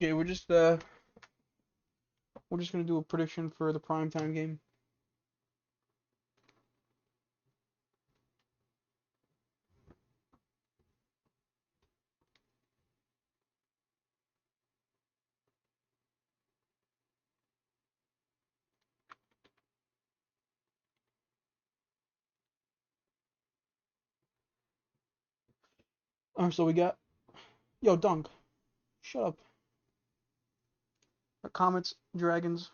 Okay, we're just gonna do a prediction for the primetime game. So we got yo Dunk, shut up. Comets, Dragons,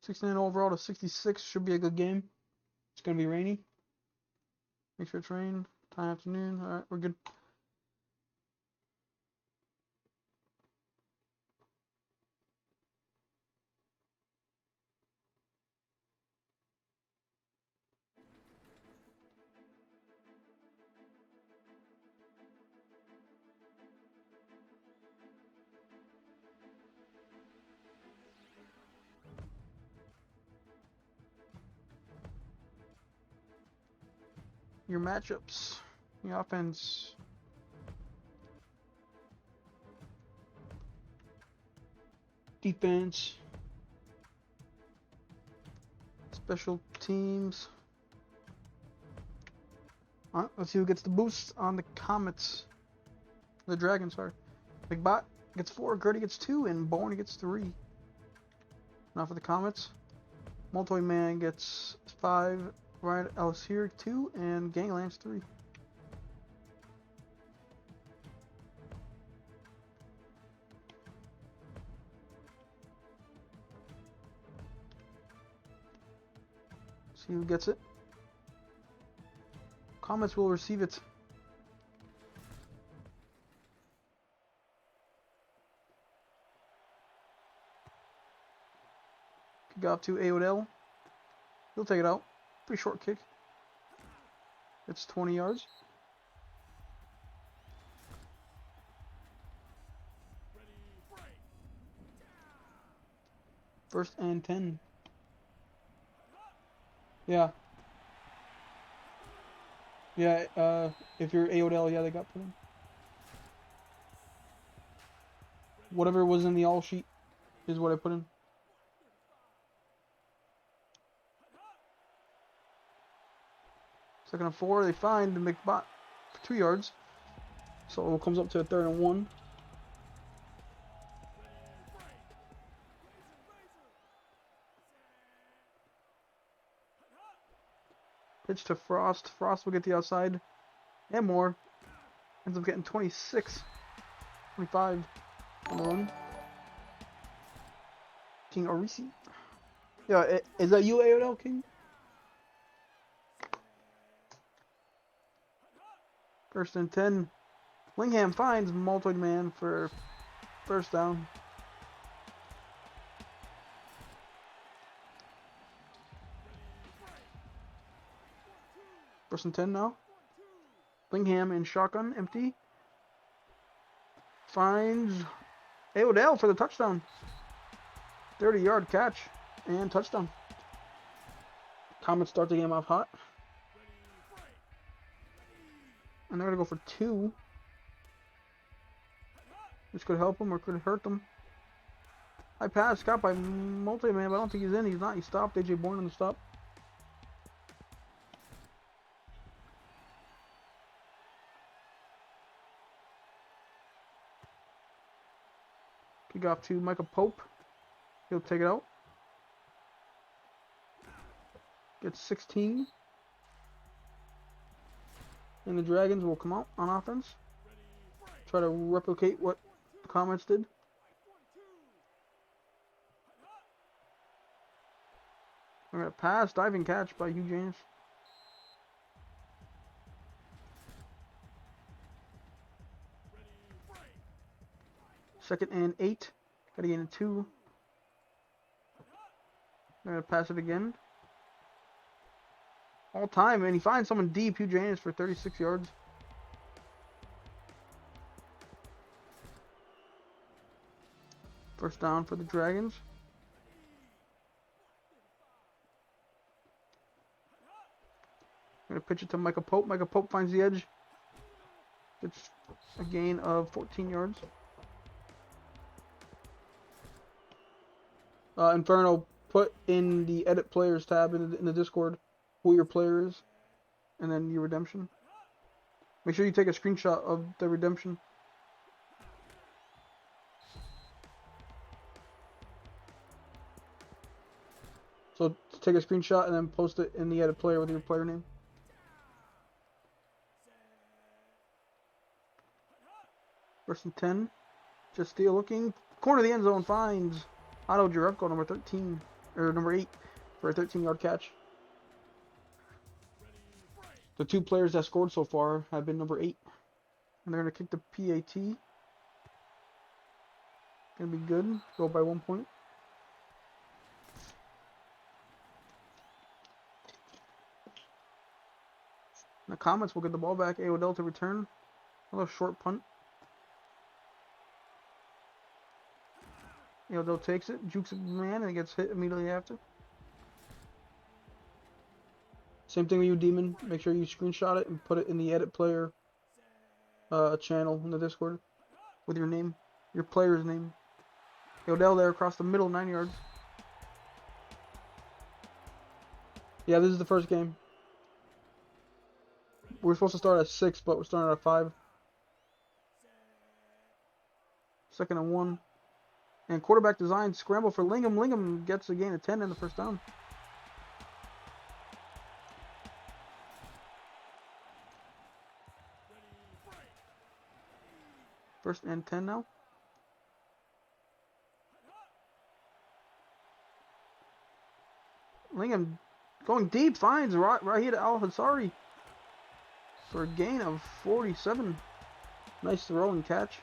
69 overall to 66 should be a good game. It's gonna be rainy. Make sure it's rain. Time afternoon. All right, we're good. Your matchups. The offense. Defense. Special teams. All right, let's see who gets the boost on the Comets. The Dragons, sorry. McBot gets 4, Gertie gets 2, and Bourne gets 3. Now for the Comets. Multi-Man gets 5, Ryan Ellis here 2, and Ganglands 3. See who gets it. Comets will receive it. Kick out to Aodell. He'll take it out. Pretty short kick. It's 20 yards. First and 10. Yeah. Yeah, if you're Aodell, yeah, they got put in. Whatever was in the all sheet is what I put in. Second and 4, they find the McBot for 2 yards. So it comes up to a 3rd and 1. Pitch to Frost. Frost will get the outside and more. Ends up getting 26, 25 on the run. King Orisi. Yeah, is that you, Aodell King? First and 10. Lingham finds multi-man for first down. First and 10 now. Lingham in shotgun, empty. Finds Aodell for the touchdown. 30-yard catch and touchdown. Comets start the game off hot. And they're going to go for 2. This could help them or could hurt them. High pass got by multi-man, but I don't think he's in. He's not. He stopped. AJ Bourne on the stop. Kick off to Michael Pope. He'll take it out. Gets 16. And the Dragons will come out on offense. Try to replicate what the Comets did. We're going to pass, diving catch by Hugh James. Second and 8. Got to gain a 2. They're going to pass it again. All time, and he finds someone deep. Hugh James for 36 yards. First down for the Dragons. Going to pitch it to Michael Pope. Michael Pope finds the edge. It's a gain of 14 yards. Inferno, put in the Edit Players tab in the Discord who your player is, and then your redemption. Make sure you take a screenshot of the redemption. So take a screenshot and then post it in the Edit Player with your player name. First and 10. Just steal looking. Corner of the end zone finds Otto Jerebko, number 13, or number 8, for a 13-yard catch. The 2 players that scored so far have been number 8. And they're going to kick the PAT. Going to be good. Go by 1 point. In the comments, we'll get the ball back. A. Odell to return. A little short punt. A. Odell takes it, jukes a man, and it gets hit immediately after. Same thing with you, Demon. Make sure you screenshot it and put it in the Edit Player channel in the Discord with your name, your player's name. Odell there across the middle, 9 yards. Yeah, this is the first game. We're supposed to start at 6, but we're starting at 5. 2nd and 1. And quarterback design scramble for Lingham. Lingham gets a gain of 10 in the first down. First and 10 now. Lingham going deep, finds Rahid Al-Hassari for a gain of 47. Nice throw and catch.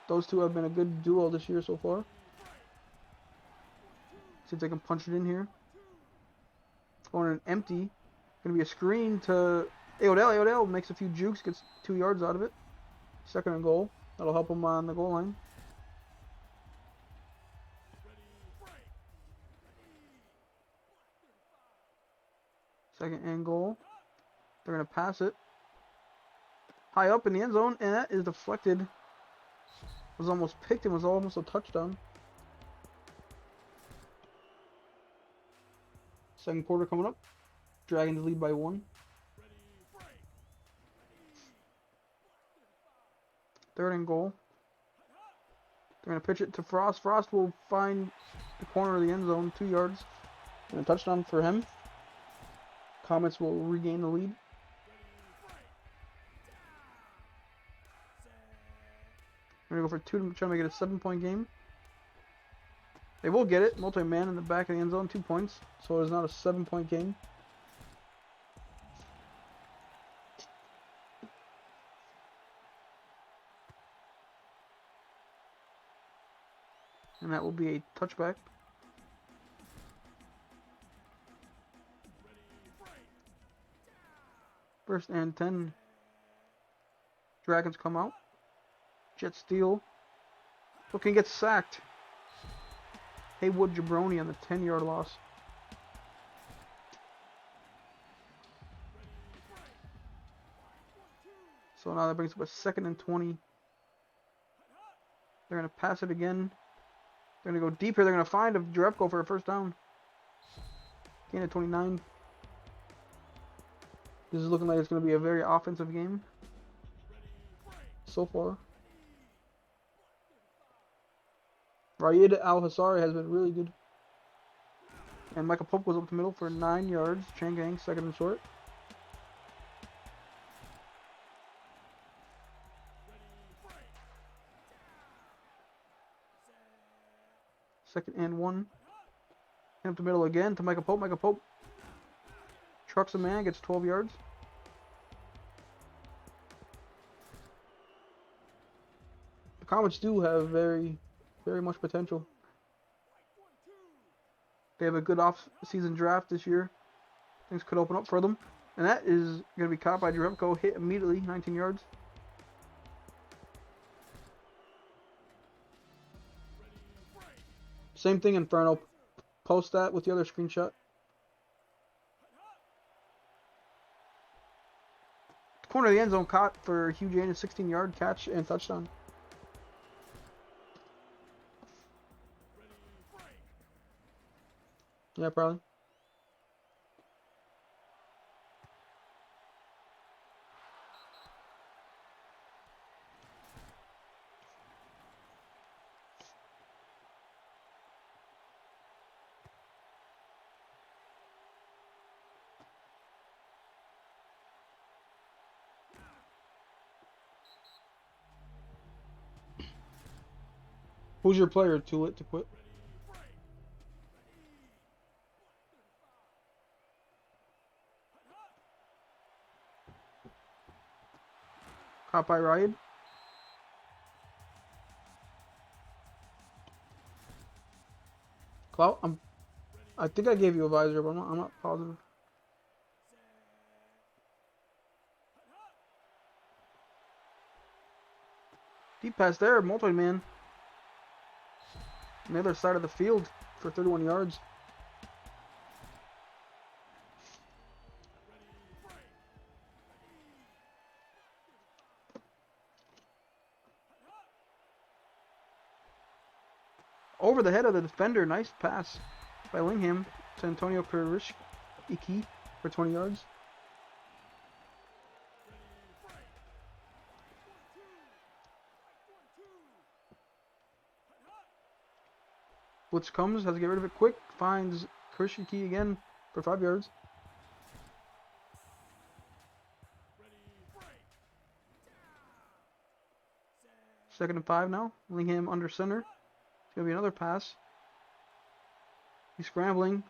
Those two have been a good duo this year so far. See if they can punch it in here. Going in empty. Going to be a screen to Odell. Odell makes a few jukes, gets 2 yards out of it. 2nd and goal. That'll help him on the goal line. Second and goal. They're going to pass it high up in the end zone, and that is deflected. Was almost picked and was almost a touchdown. Second quarter coming up. Dragons lead by 1. 3rd and goal. They're going to pitch it to Frost. Frost will find the corner of the end zone, 2 yards. And a touchdown for him. Comets will regain the lead. We're going to go for 2 to try to make it a 7-point game. They will get it. Multi-man in the back of the end zone, 2 points. So it's not a 7-point game. And that will be a touchback. First and 10. Dragons come out. Jet steal. Looking gets sacked. Haywood Jabroni on the 10-yard loss. So now that brings up a 2nd and 20. They're going to pass it again. They're going to go deep here. They're going to find a Jerebko for a first down. Gain of 29. This is looking like it's going to be a very offensive game so far. Rahid Al-Hassari has been really good. And Michael Pope goes up the middle for 9 yards. Changang, 2nd and short. Second and 1. Up the middle again to Michael Pope. Michael Pope trucks a man, gets 12 yards. The Comets do have very much potential. They have a good off-season draft this year. Things could open up for them. And that is going to be caught by Jerebko. Hit immediately, 19 yards. Same thing, Inferno. Post that with the other screenshot. Corner of the end zone caught for Hugh Jane, a 16-yard catch and touchdown. Yeah, probably. Who's your player too lit to quit? Caught by Riot. Clout. I think I gave you a visor, but I'm not positive. Deep pass there, multi-man. On the other side of the field for 31 yards. Over the head of the defender. Nice pass by Lingham to Antonio Karishiki for 20 yards. Blitz comes, has to get rid of it quick. Finds Karishiki again for 5 yards. Second and 5 now. Lingham under center. It's going to be another pass. He's scrambling.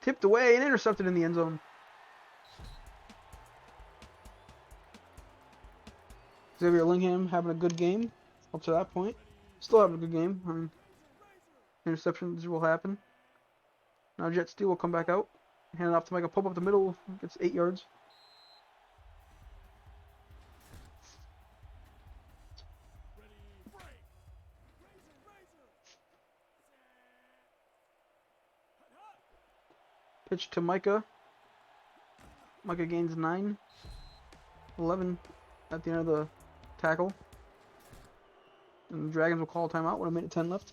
Tipped away and intercepted in the end zone. Xavier Lingham having a good game up to that point. Still having a good game. I mean, interceptions will happen. Now Jet Steele will come back out. Hand it off to Micah Pope up the middle. Gets 8 yards. Pitch to Micah. Micah gains 9. 11 at the end of the tackle. And the Dragons will call a timeout with a minute 10 left.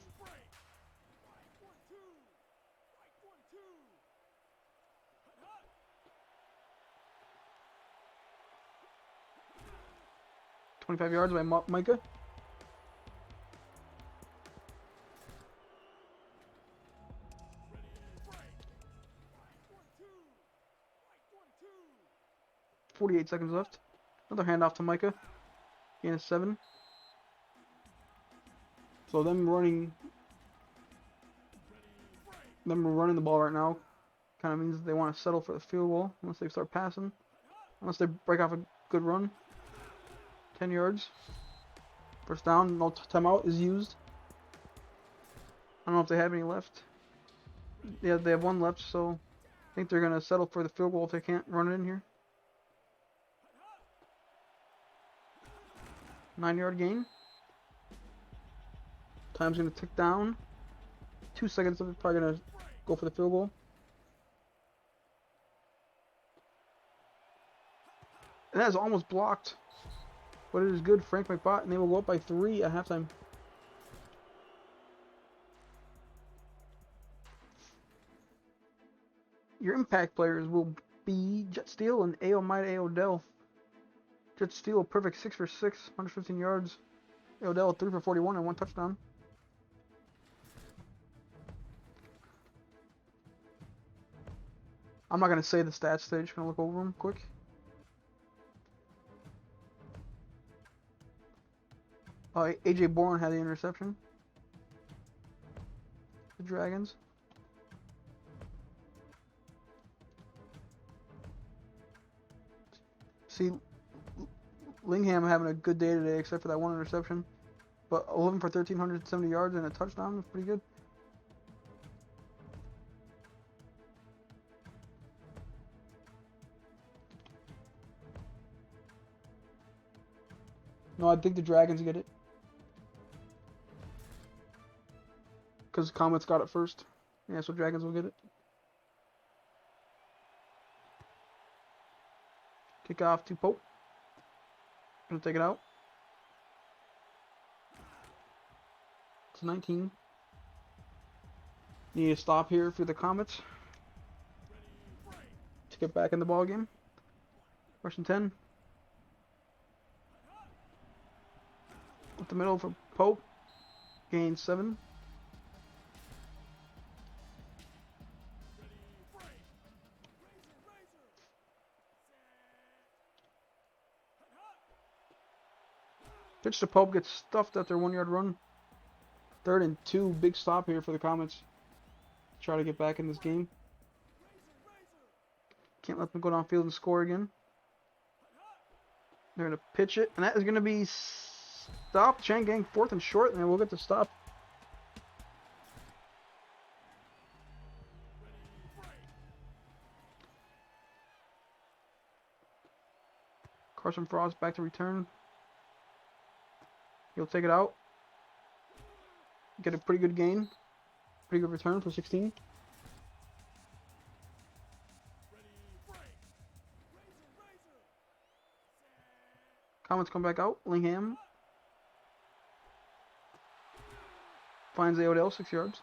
.25 yards by Micah. .48 seconds left. Another handoff to Micah. Gain of 7. So them running the ball right now kind of means they want to settle for the field goal unless they start passing. Unless they break off a good run. 10 yards. First down. No timeout is used. I don't know if they have any left. Yeah, they have 1 left, so I think they're going to settle for the field goal if they can't run it in here. 9-yard gain. Time's going to tick down. 2 seconds left. Probably going to go for the field goal. And that is almost blocked. But it is good. Frank McBot, and they will go up by 3 at halftime. Your impact players will be Jet Steele and Aomide Odell. Jet Steele, perfect 6 for 6, 115 yards. Odell, 3 for 41 and 1 touchdown. I'm not going to say the stats today, just going to look over them quick. AJ Bourne had the interception. The Dragons. See, Lingham having a good day today, except for that 1 interception. But 11 for 1,370 yards and a touchdown is pretty good. No, I think the Dragons get it. Because Comets got it first. Yeah, so Dragons will get it. Kick off to Pope. Gonna take it out. It's 19. Need to stop here for the Comets to get back in the ball game. First and 10. Up the middle for Pope. Gain 7. Pitch to Pope, gets stuffed at their 1-yard run. 3rd and 2, big stop here for the Comets. Try to get back in this game. Can't let them go downfield and score again. They're going to pitch it, and that is going to be stopped. Chain gang 4th and short, and we'll get the stop. Carson Frost back to return. He'll take it out. Get a pretty good gain. Pretty good return for 16. Comets come back out. Lingham finds A. Odell, 6 yards.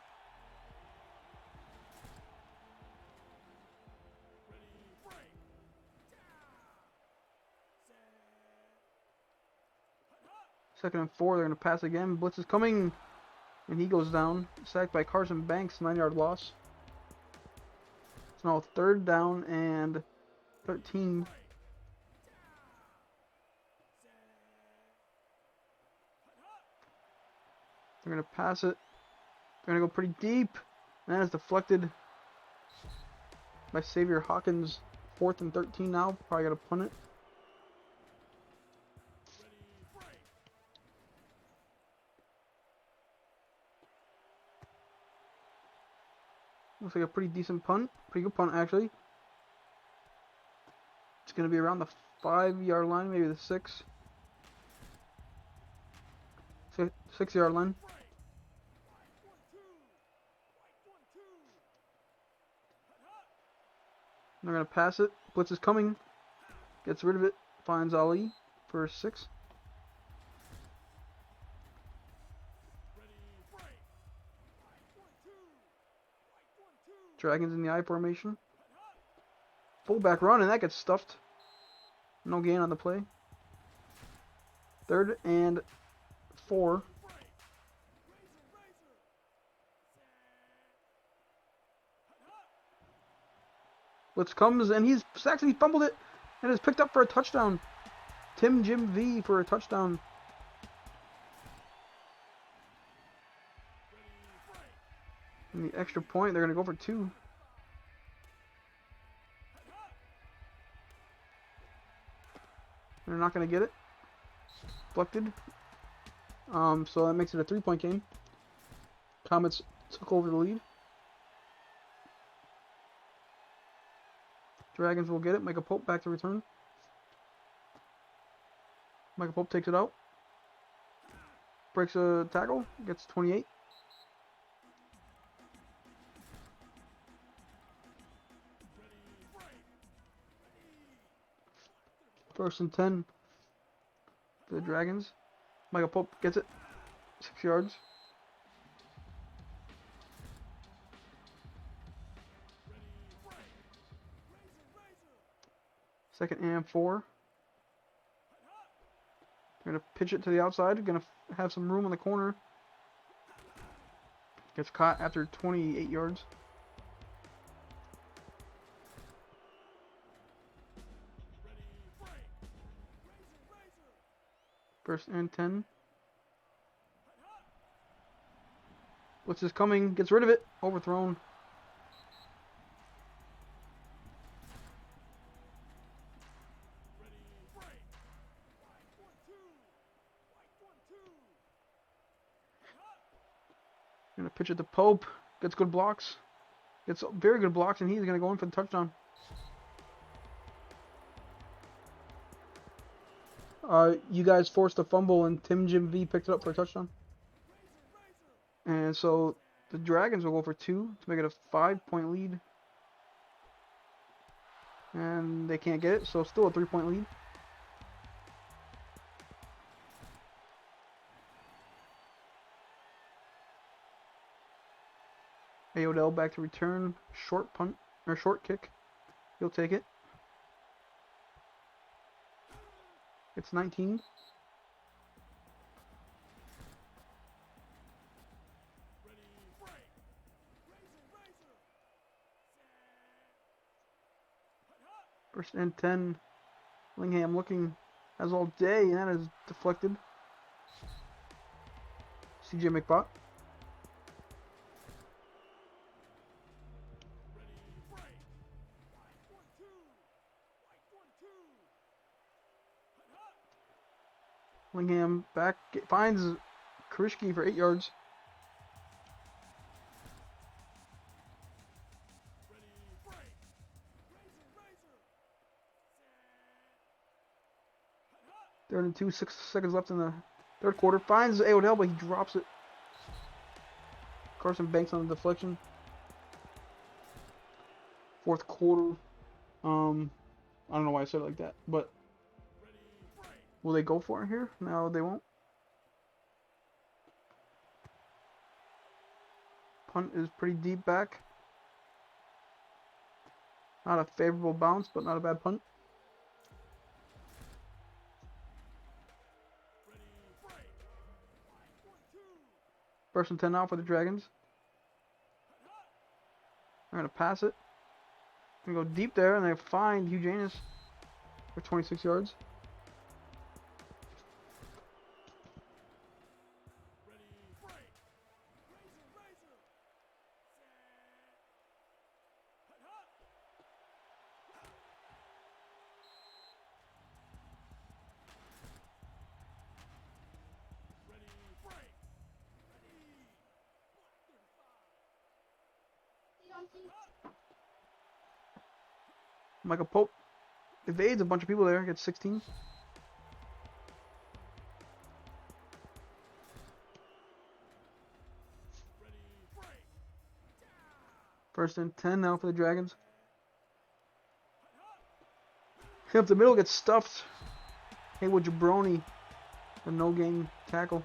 Second and 4, they're going to pass again. Blitz is coming, and he goes down. Sacked by Carson Banks, 9-yard loss. It's now 3rd down and 13. They're going to pass it. They're going to go pretty deep. And that is deflected by Xavier Hawkins. 4th and 13 now. Probably got to punt it. Looks like a pretty decent punt. Pretty good punt, actually. It's going to be around the 5-yard line, maybe the 6. 6-yard line. They're going to pass it. Blitz is coming. Gets rid of it. Finds Ali for 6. Dragons in the I formation. Fullback run, and that gets stuffed. No gain on the play. 3rd and 4. Blitz comes, and he's actually fumbled it, and is picked up for a touchdown. Jim V for a touchdown. And the extra point, they're going to go for 2. They're not going to get it. Deflected. So that makes it a 3-point game. Comets took over the lead. Dragons will get it. Michael Pope back to return. Michael Pope takes it out. Breaks a tackle. Gets 28. First and 10 for the Dragons. Michael Pope gets it. 6 yards. Second and 4. They're going to pitch it to the outside. Going to have some room on the corner. Gets caught after 28 yards. First and 10. Blitz is coming. Gets rid of it. Overthrown. Gonna pitch it to Pope. Gets good blocks. Gets very good blocks, and he's gonna go in for the touchdown. You guys forced a fumble, and Jim V picked it up for a touchdown. And so the Dragons will go for 2 to make it a 5-point lead. And they can't get it, so still a 3-point lead. Odell back to return. Short punt, or short kick. He'll take it. It's 19. First and 10. Lingham looking as all day, and that is deflected. CJ McBot. Lingham back, finds Karishki for 8 yards. Third and 2, 6 seconds left in the third quarter. Finds Odell, but he drops it. Carson Banks on the deflection. Fourth quarter. I don't know why I said it like that, but will they go for it here? No, they won't. Punt is pretty deep back. Not a favorable bounce, but not a bad punt. First and 10 now for the Dragons. They're going to pass it. They're going to go deep there, and they find Hugh Janus for 26 yards. Michael Pope evades a bunch of people there, gets 16. First and 10 now for the Dragons. Hit up the middle, gets stuffed. Haywood Jabroni, a no-gain tackle.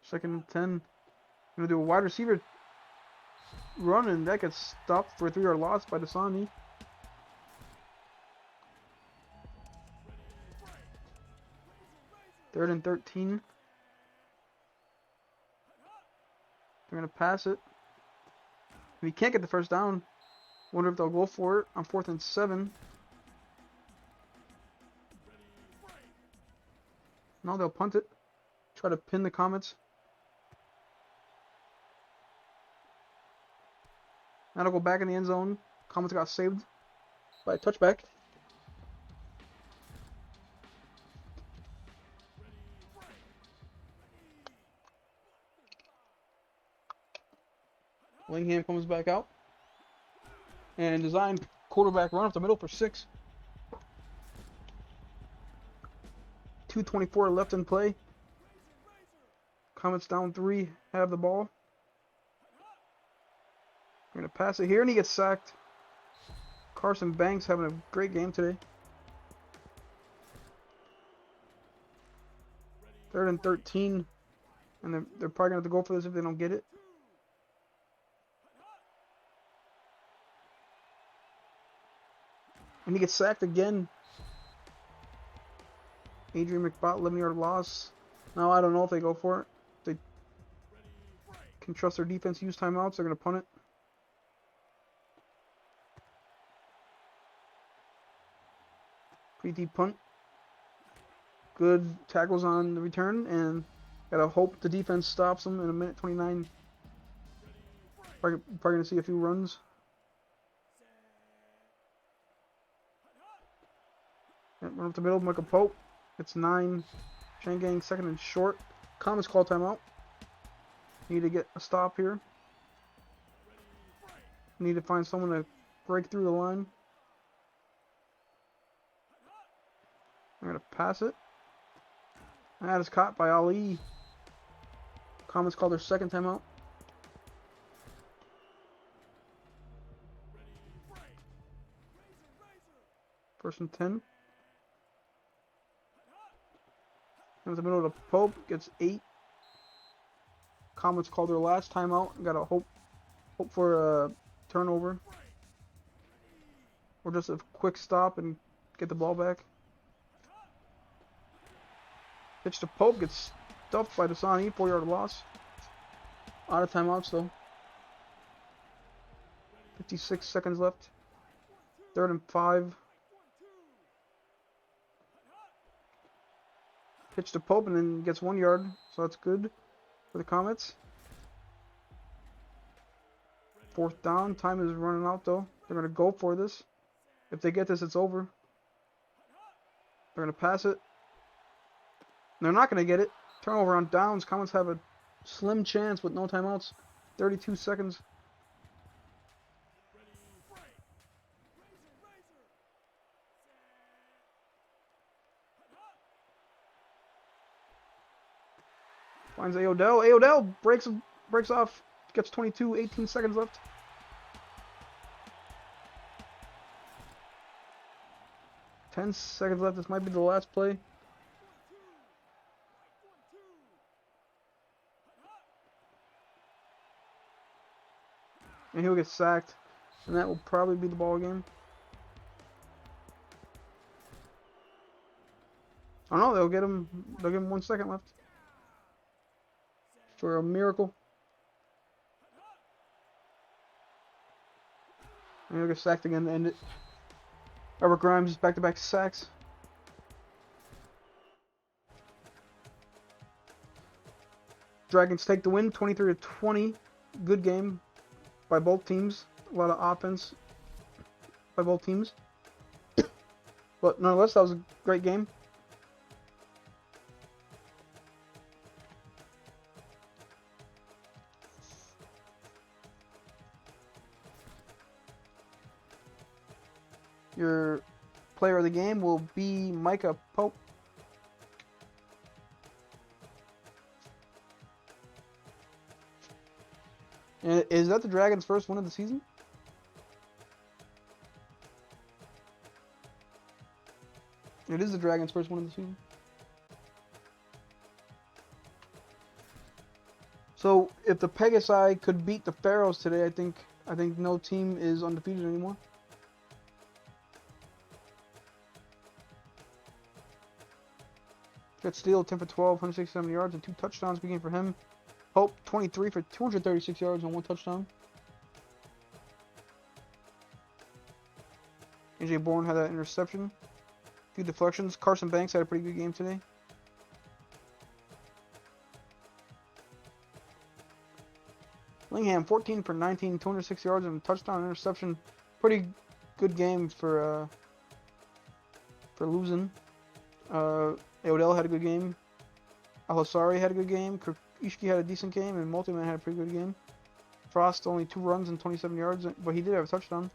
Second and 10. Gonna do a wide receiver run, and that gets stopped for a 3-yard loss by Dasani. Third and 13. They're gonna pass it. If he can't get the first down, wonder if they'll go for it on 4th and 7. No, they'll punt it. Try to pin the Comets. That'll go back in the end zone. Comets got saved by a touchback. Lingham comes back out. And design quarterback run up the middle for 6. 2:24 left in play. Comets down 3, have the ball. We're going to pass it here, and he gets sacked. Carson Banks having a great game today. Third and 13. And they're probably going to have to go for this if they don't get it. And he gets sacked again. Adrian McBot, 11-yard loss. Now, I don't know if they go for it. They can trust their defense, use timeouts. They're going to punt it. Pretty deep punt. Good tackles on the return, and gotta hope the defense stops them in a minute 29. Probably gonna see a few runs. Run up the middle, Michael Pope. It's 9. Shangang second and short. Comets call timeout. Need to get a stop here. Need to find someone to break through the line. I'm going to pass it. That is caught by Ali. Comets call their second timeout. First and 10. In the middle of the Pope, gets 8. Comets called their last timeout. Gotta hope for a turnover. Or just a quick stop and get the ball back. Pitch to Pope, gets stuffed by Dasani, 4-yard loss. Out of timeouts though. 56 seconds left. 3rd and 5. Pitch to Pope and then gets 1 yard, so that's good for the Comets. 4th down. Time is running out though. They're gonna go for this. If they get this, it's over. They're gonna pass it. They're not gonna get it. Turnover on downs. Comets have a slim chance with no timeouts. 32 seconds. Finds Aodell. Aodell breaks off. Gets 22. 18 seconds left. Ten seconds left. This might be the last play. And he'll get sacked. And that will probably be the ball game. Oh no, they'll give him 1 second left. For a miracle. And he'll get sacked again to end it. Robert Grimes, back-to-back sacks. Dragons take the win, 23-20. Good game by both teams. A lot of offense by both teams. But nonetheless, that was a great game. Your player of the game will be Micah Pope. And is that the Dragons' first win of the season? It is the Dragons' first win of the season. So if the Pegasi could beat the Pharaohs today, I think no team is undefeated anymore. Got Steele, 10 for 12, 167 yards, and 2 touchdowns beginning for him. Pope, 23 for 236 yards and 1 touchdown. AJ Bourne had that interception. A few deflections. Carson Banks had a pretty good game today. Lingham, 14 for 19, 206 yards and a touchdown interception. Pretty good game for losing. Odell had a good game. Alasari had a good game. Ishki had a decent game, and Multiman had a pretty good game. Frost only 2 runs and 27 yards, but he did have a touchdown.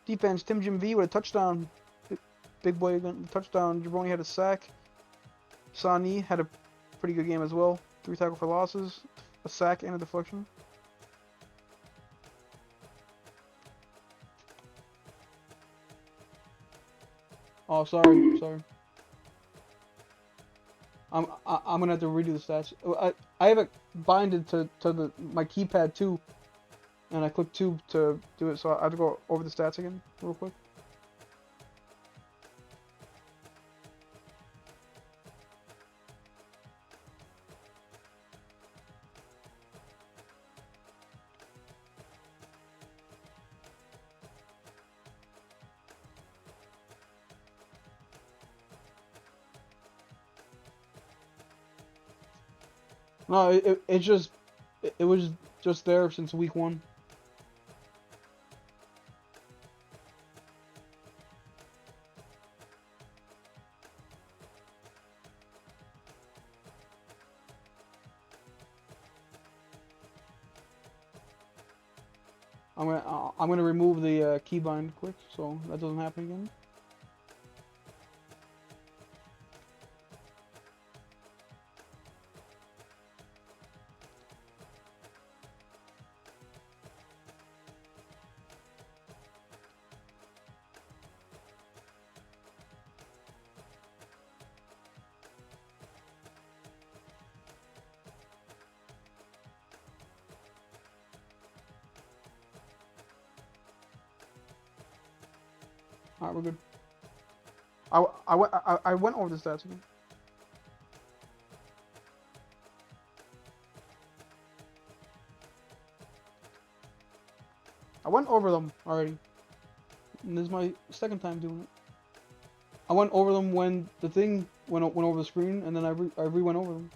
Defense, Tim Jim V with a touchdown. Big boy again, touchdown. Jabroni had a sack. Sani had a pretty good game as well. 3 tackle for losses, a sack, and a deflection. Oh, sorry. I'm gonna have to redo the stats. I have it binded to my keypad too, and I clicked 2 to do it, so I have to go over the stats again real quick. No, it was just there since week 1. I'm gonna remove the keybind quick so that doesn't happen again. Alright, we're good. I went over the stats again. I went over them already. And this is my second time doing it. I went over them when the thing went over the screen, and then I re-went over them.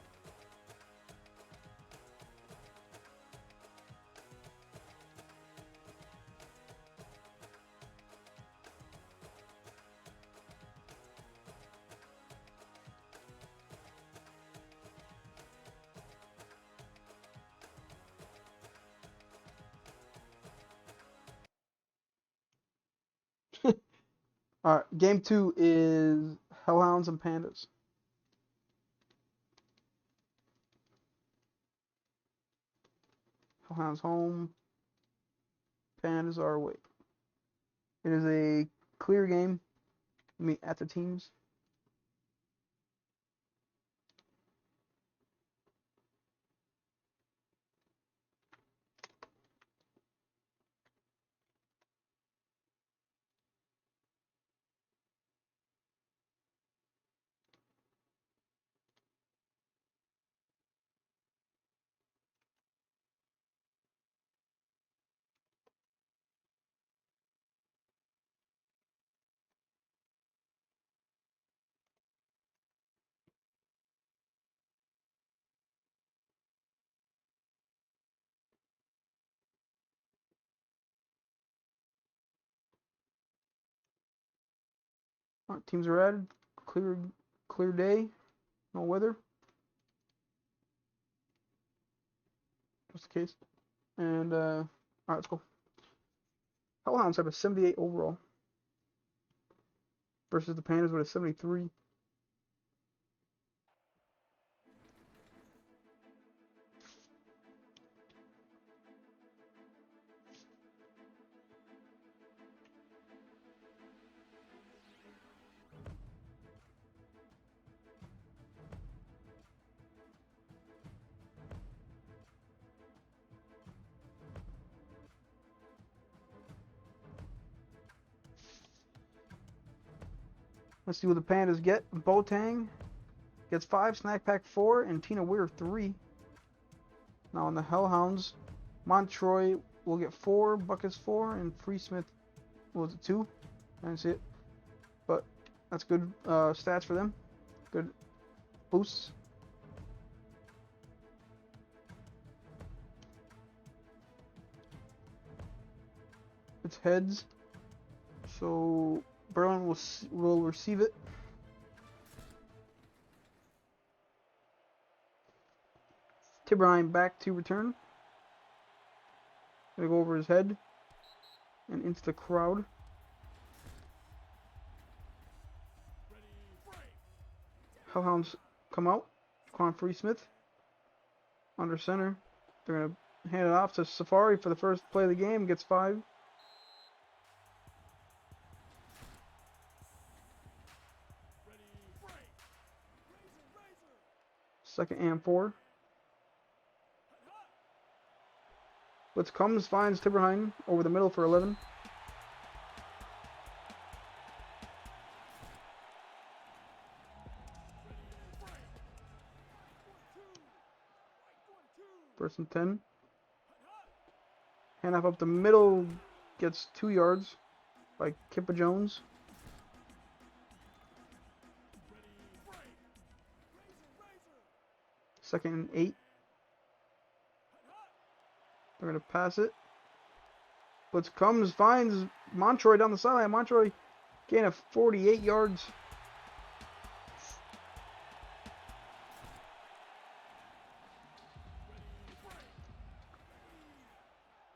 Alright, game 2 is Hellhounds and Pandas. Hellhounds home. Pandas are away. It is a clear game. Meet at the teams. Alright, teams are added. Clear day. No weather. Just the case. And alright, let's go. Hellhounds have a 78 overall. Versus the Pandas with a 73. Let's see what the Pandas get. Boateng gets 5, Snack Pack 4, and Tina Weir 3. Now on the Hellhounds, Montroy will get 4, Buckets 4, and Free Smith will get 2. I didn't see it, but that's good stats for them. Good boosts. It's heads, so Berlin will receive it. Tiberheim back to return. Gonna go over his head and into the crowd. Hellhounds come out. Quan Free Smith under center. They're gonna hand it off to Safari for the first play of the game. Gets 5. Second and 4. Blitz comes, finds Tiberheim over the middle for 11. First and 10. Handoff up the middle, gets 2 yards by Kippa Jones. Second and 8. They're going to pass it. Blitz comes, finds Montroy down the sideline. Montroy gain of 48 yards.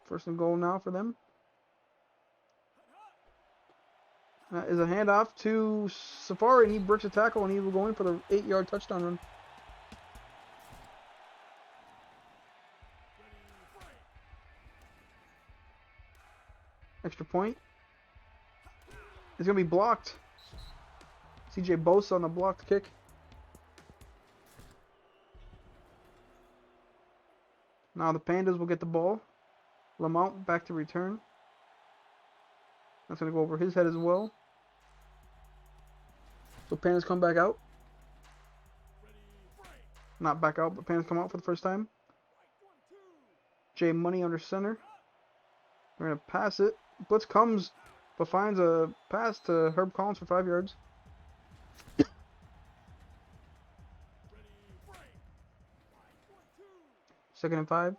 First and goal now for them. That is a handoff to Safari, and he breaks a tackle, and he will go in for the 8-yard touchdown run. Extra point. It's going to be blocked. CJ Bosa on the blocked kick. Now the Pandas will get the ball. Lamont back to return. That's going to go over his head as well. So Pandas come back out. Not back out, but Pandas come out for the first time. J Money under center. We're going to pass it. Blitz comes, but finds a pass to Herb Collins for 5 yards. Second and 5.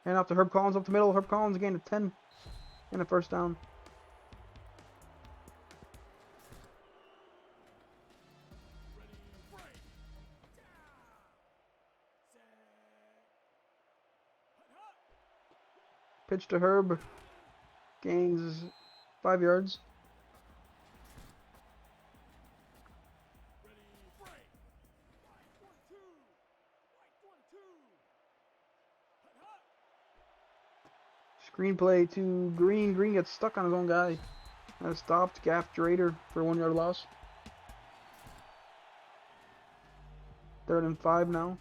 Hand off to Herb Collins up the middle. Herb Collins gained a 10 and a first down. Pitch to Herb. Gains 5 yards. Screenplay to Green. Green gets stuck on his own guy. That stopped. Gaff Drader for a 1 yard loss. 3rd and 5 now.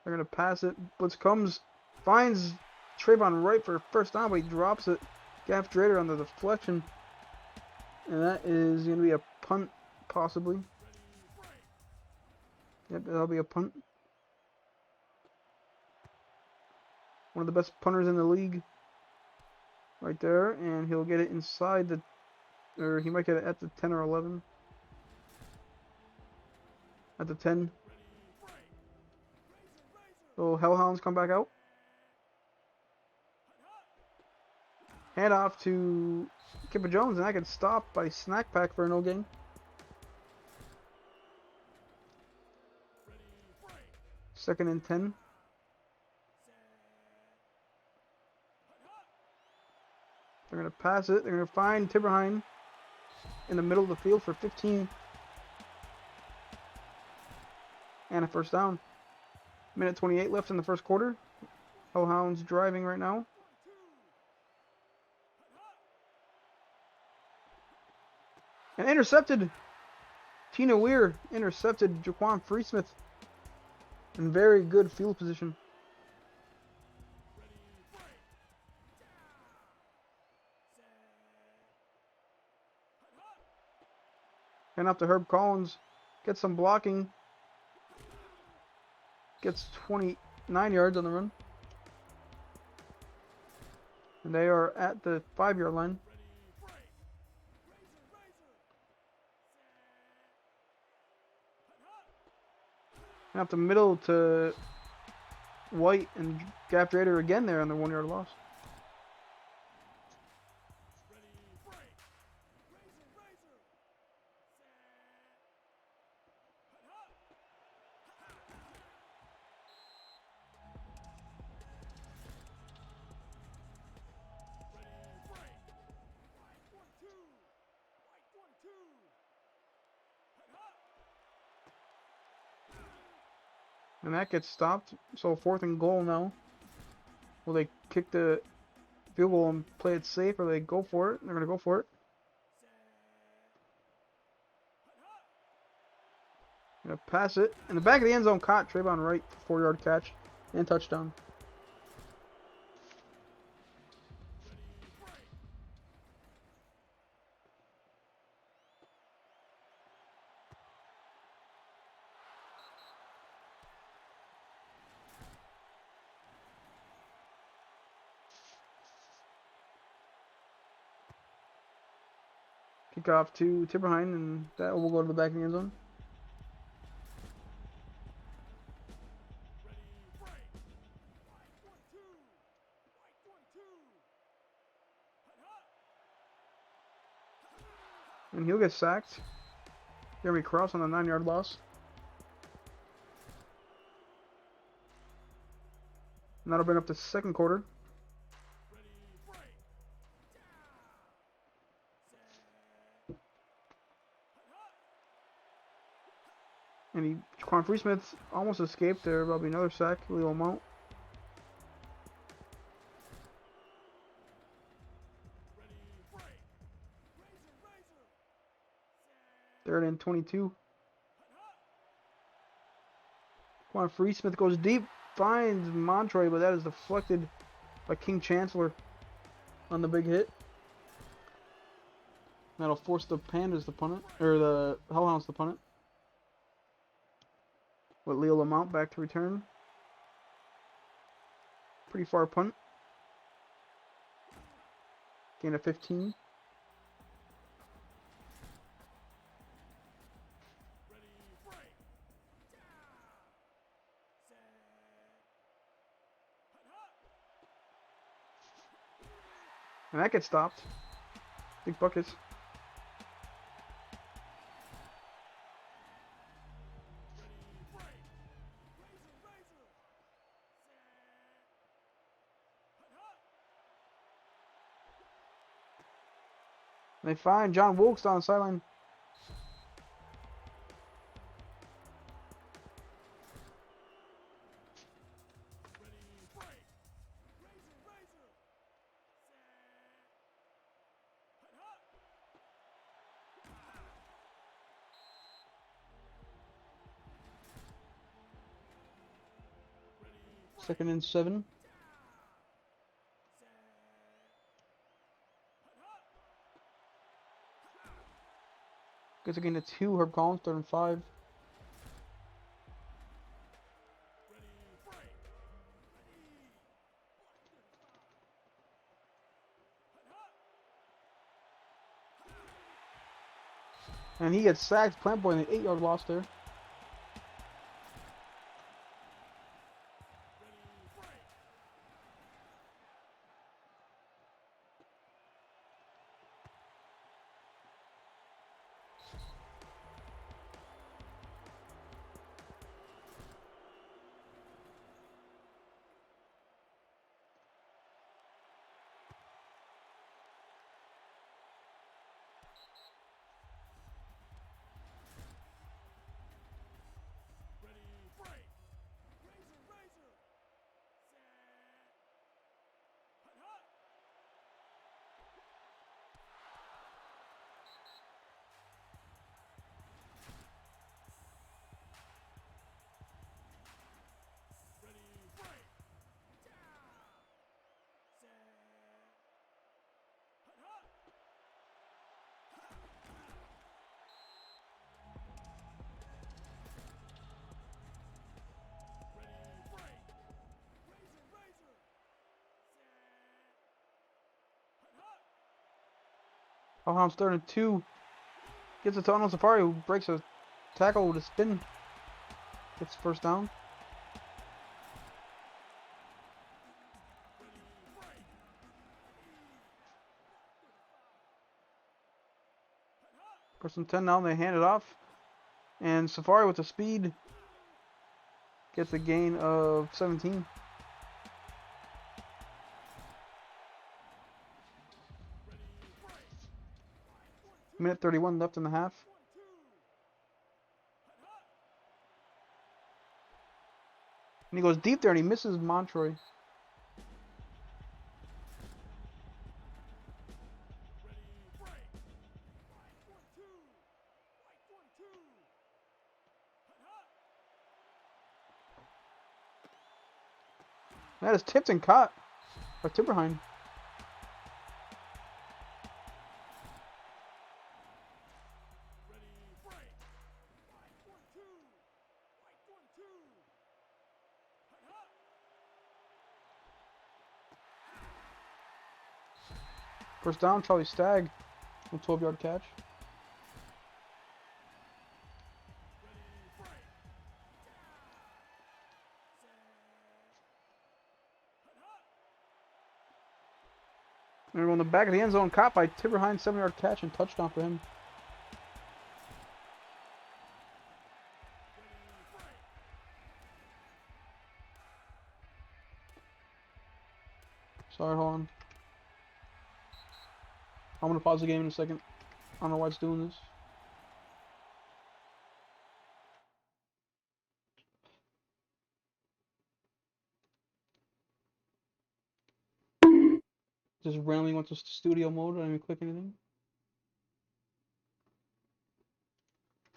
They're going to pass it. Blitz comes. Finds Trayvon Wright for a first down, but he drops it. Gaff Drader on the deflection. And that is going to be a punt, possibly. Yep, that'll be a punt. One of the best punters in the league. Right there. And he'll get it inside the... Or he might get it at the 10 or 11. At the 10. So Hellhounds come back out. Hand off to Kipper Jones, and that gets stopped by Snack Pack for a no gain. Second and 10. They're going to pass it. They're going to find Tiberhine in the middle of the field for 15. And a first down. Minute 28 left in the first quarter. Hellhounds driving right now. And intercepted. Tina Weir intercepted Jaquan Freesmith in very good field position. And up to Herb Collins. Gets some blocking. Gets 29 yards on the run. And they are at the 5 yard line. And up the middle to White and Gaff Drader again there on the 1 yard loss. And that gets stopped. So 4th and goal now. Will they kick the field goal and play it safe, or they go for it? They're going to go for it. Going to pass it. In the back of the end zone, caught Trayvon Wright for 4 yard catch and touchdown. Kick off to Tiberhine, and that will go to the back of the end zone. And he'll get sacked. Jeremy Cross on the 9 yard loss. And that'll bring up the second quarter. And Jaquan Freesmith almost escaped there. That'll be another sack. Leo Mount. Third and 22. Jaquan Freesmith goes deep. Finds Montroy, but that is deflected by King Chancellor on the big hit. That'll force the Pandas to punt it, or the Hellhounds to punt it. With Leo Lamont back to return. Pretty far punt. Gain of 15. And that gets stopped. Big buckets. They find John Wilkes down the sideline. Second and 7. Gets a gain of 2. Herb Collins, 3rd and 5. And he gets sacked. Plant Boy in the 8-yard loss there. Hellhounds 3rd and 2. Gets a tunnel Safari, who breaks a tackle with a spin. Gets first down. First and 10 now, they hand it off. And Safari with the speed gets a gain of 17. Minute 31 left in the half. And he goes deep there and he misses Montroy. That is tipped and caught by Timberhine. First down, Charlie Stagg, a 12-yard catch. And we're on the back of the end zone, caught by Timberhine, 7-yard catch and touchdown for him. Sorry, hold on. I'm gonna pause the game in a second. I don't know why it's doing this. Just randomly went to studio mode. I didn't even click anything.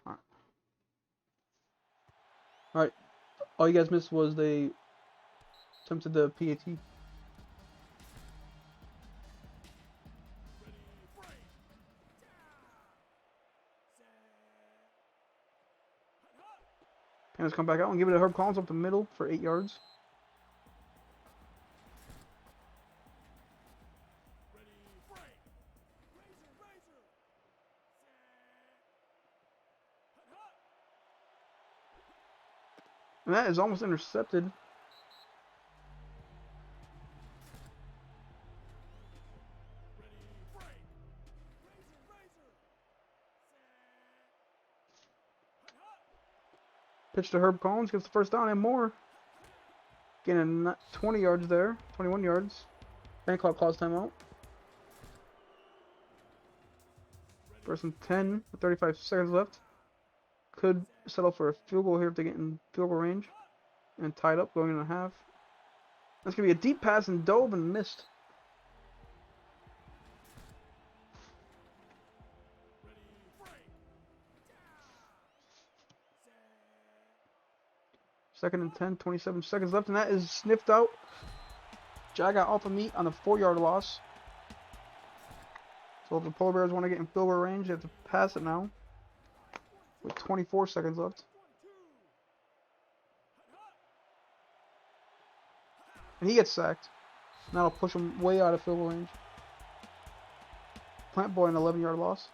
Alright. Alright. All you guys missed was they attempted the PAT. And let's come back out and give it to Herb Collins up the middle for 8 yards. And that is almost intercepted. Pitch to Herb Collins, gets the first down and more. Getting 20 yards there, 21 yards. Bank clock calls timeout. First and 10 with 35 seconds left. Could settle for a field goal here if they get in field goal range. And tied up going into half. That's going to be a deep pass and dove and missed. Second and 10, 27 seconds left, and that is sniffed out. Jag got off of meat on a 4-yard loss. So if the Polar Bears want to get in field goal range, they have to pass it now. With 24 seconds left. And he gets sacked. Now it'll push him way out of field goal range. Plant Boy an 11-yard loss.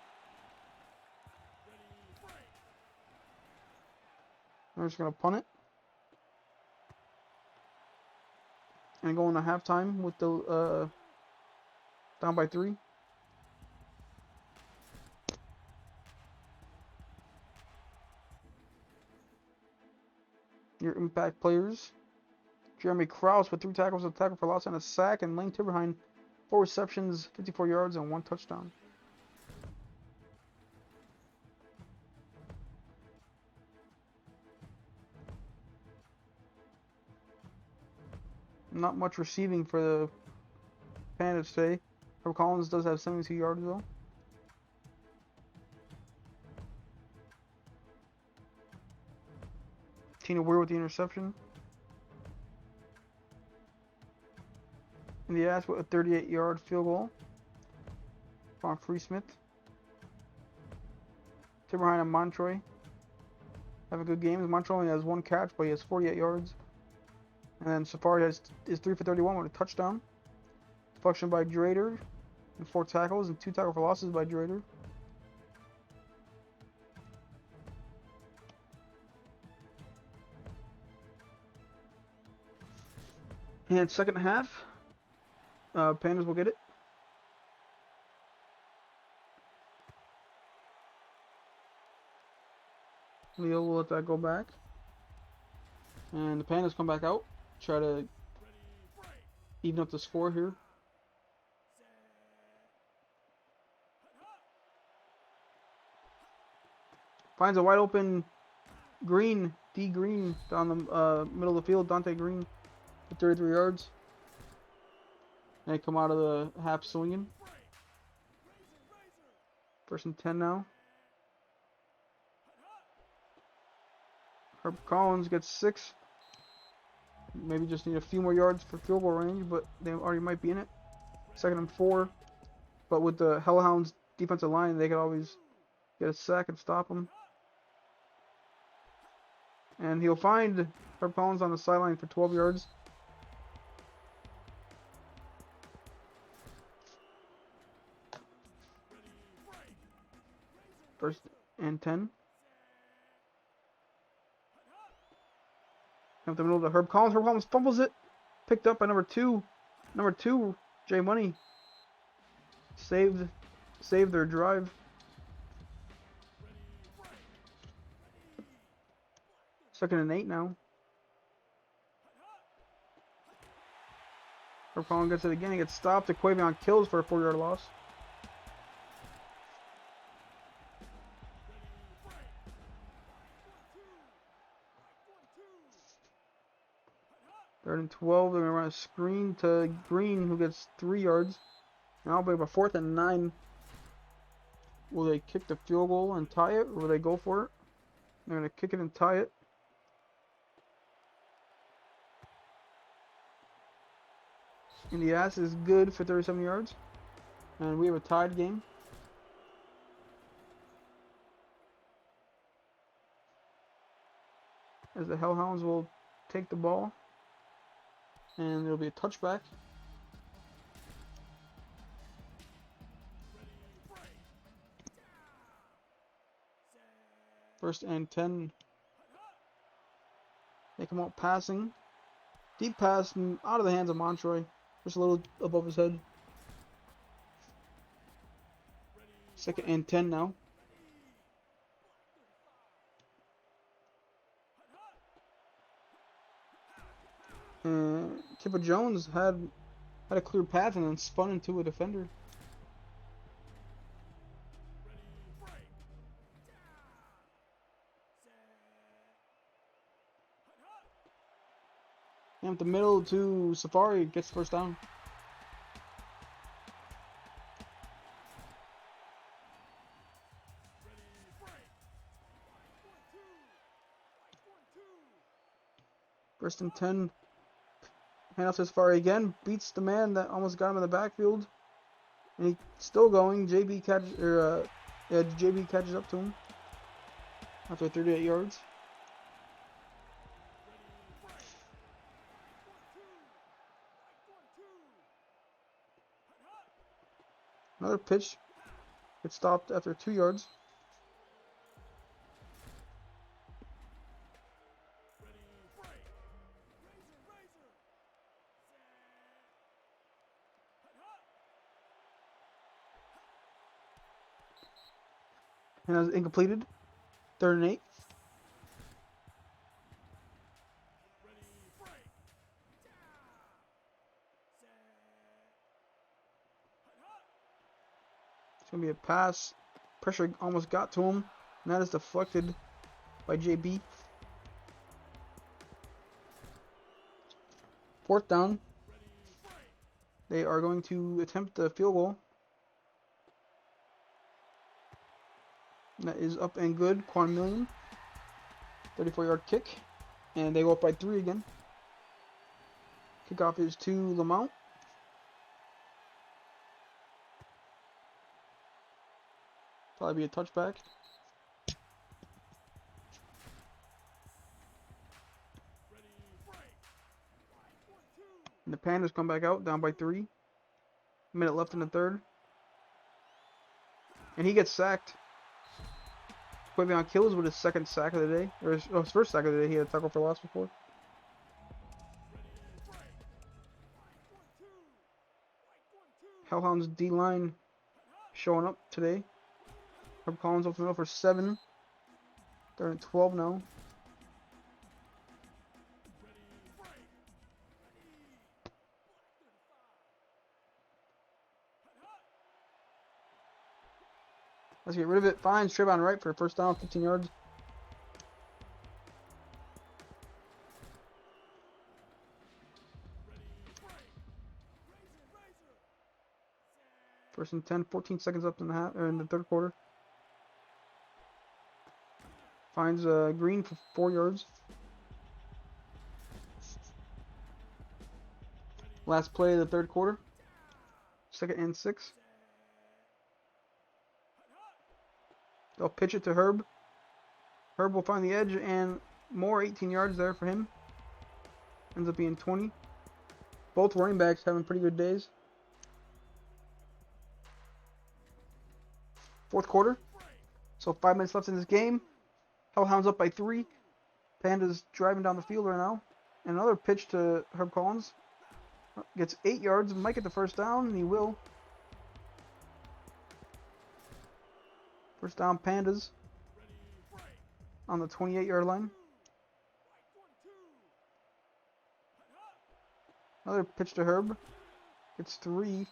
They're just going to punt it. And go into halftime with the down by 3. Your impact players: Jeremy Krause with 3 tackles, a tackle for loss and a sack, and Lane Tiberhine 4 receptions, 54 yards, and 1 touchdown. Not much receiving for the Pandas today. Herb Collins does have 72 yards though. Tina Weir with the interception. And the Ass with a 38-yard field goal. Von Freesmith. Tiberhine and Montroy have a good game. Montroy only has 1 catch, but he has 48 yards. And then Safari is 3 for 31 with a touchdown. Deflection by Drader and 4 tackles and 2 tackle for losses by Drader. And second half, Pandas will get it. Leo will let that go back. And the Pandas come back out. Try to even up the score here. Finds a wide open Green, D Green, down the middle of the field. Dante Green for 33 yards. They come out of the half swinging. First and 10 now. Herb Collins gets 6. Maybe just need a few more yards for field goal range, but they already might be in it. Second and 4. But with the Hellhounds defensive line, they could always get a sack and stop them. And he'll find Herb Collins on the sideline for 12 yards. First and 10. Up the middle to Herb Collins. Herb Collins fumbles it. Picked up by number 2. Number 2, Jay Money. Saved their drive. Second and 8 now. Herb Collins gets it again. He gets stopped. Quavion kills for a 4-yard loss. Third and 12, they're going to run a screen to Green, who gets 3 yards. Now we have a 4th and 9. Will they kick the field goal and tie it, or will they go for it? They're going to kick it and tie it. And the Ass is good for 37 yards. And we have a tied game. as the Hellhounds will take the ball. And there'll be a touchback. First and 10. They come out passing. Deep pass out of the hands of Montroy. Just a little above his head. Second and 10 now. And Kipper Jones had a clear path and then spun into a defender. And up the middle to Safari, gets first down. First and 10. Hand off to Safari again. Beats the man that almost got him in the backfield. And he's still going. JB catches up to him after 38 yards. Another pitch. Gets stopped after 2 yards. And that was incompleted. 3rd and 8. It's going to be a pass. Pressure almost got to him. And that is deflected by JB. 4th down. They are going to attempt the field goal. That is up and good. Quantum 34-yard kick. And they go up by 3 again. Kickoff is to Lamont. Probably be a touchback. And the Panthers come back out, down by 3. Minute left in the 3rd. And he gets sacked. Quavion Kills with his 2nd sack of the day. Or his 1st sack of the day. He had a tackle for loss before. Hellhounds D-line showing up today. Herb Collins off the middle for 7. They're at 12 now. Let's get rid of it. Finds Trayvon Wright for a first down, 15 yards. First and 10, 14 seconds left in the in the 3rd quarter. Finds Green for 4 yards. Last play of the 3rd quarter. 2nd and 6. They'll pitch it to Herb. Herb will find the edge and more 18 yards there for him. Ends up being 20. Both running backs having pretty good days. 4th quarter. So 5 minutes left in this game. Hellhounds up by 3. Pandas driving down the field right now. And another pitch to Herb Collins. Gets 8 yards. Might get the first down, and he will. First down, Pandas. On the 28-yard line. Another pitch to Herb. Gets 3.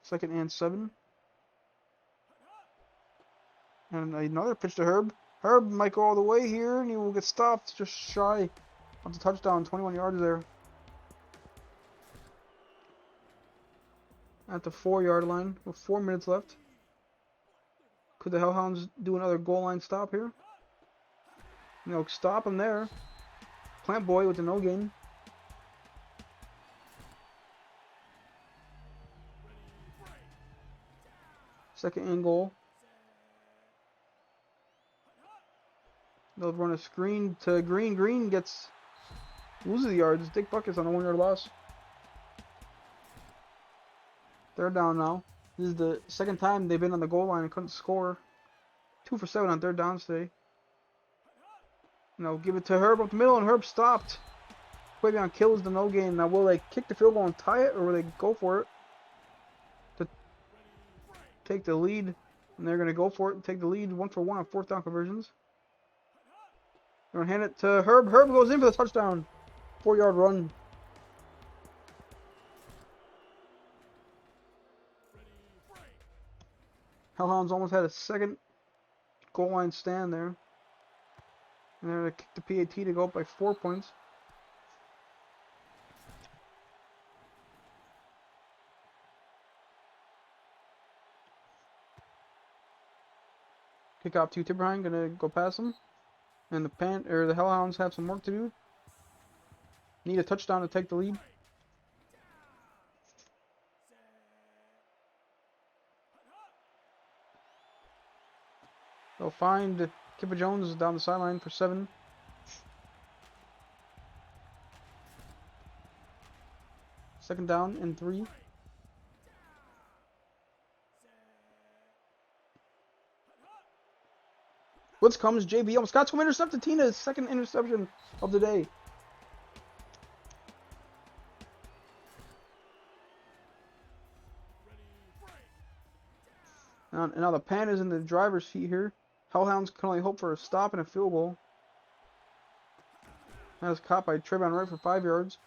Second and 7. And another pitch to Herb. Herb might go all the way here, and he will get stopped just shy of the touchdown. 21 yards there. At the 4-yard line with 4 minutes left. Could the Hellhounds do another goal line stop here? No, stop him there. Plant Boy with the no gain. Second and goal. They'll run a screen to Green. Green loses the yards. Dick Buckets on a 1 yard loss. Third down now. This is the second time they've been on the goal line and couldn't score. 2 for 7 on third downs today. Now give it to Herb up the middle, and Herb stopped. Quavion kills the no gain. Now will they kick the field goal and tie it, or will they go for it to take the lead? And they're going to go for it and take the lead 1 for 1 on fourth down conversions. They're going to hand it to Herb. Herb goes in for the touchdown. 4 yard run. Hellhounds almost had a second goal line stand there. And they're going to kick the PAT to go up by 4 points. Kick out to Tiberheim, going to go past them. And the Hellhounds have some work to do. Need a touchdown to take the lead. They'll find Kipper Jones down the sideline for 7. Second down and 3. Blitz comes. JB almost got to him. Intercepted. Tina's second interception of the day. Now the pan is in the driver's seat here. Hellhounds can only hope for a stop and a field goal. That is caught by Trayvon Wright for 5 yards.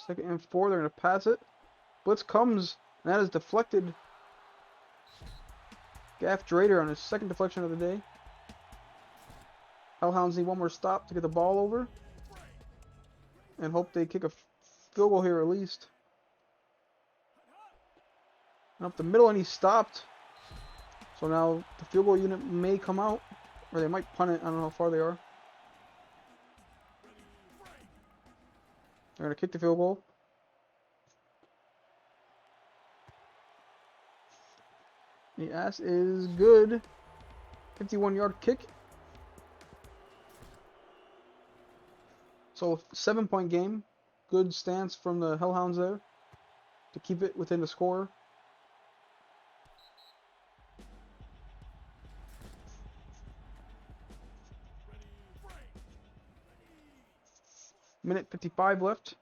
Second and 4, they're going to pass it. Blitz comes, and that is deflected. Gaff Drader on his second deflection of the day. Hellhounds need one more stop to get the ball over. And hope they kick a field goal here at least. And up the middle, and he stopped. So now the field goal unit may come out. Or they might punt it. I don't know how far they are. They're going to kick the field goal. The ass is good. 51-yard kick. So 7-point game. Good stance from the Hellhounds there to keep it within the score. Minute 55 left.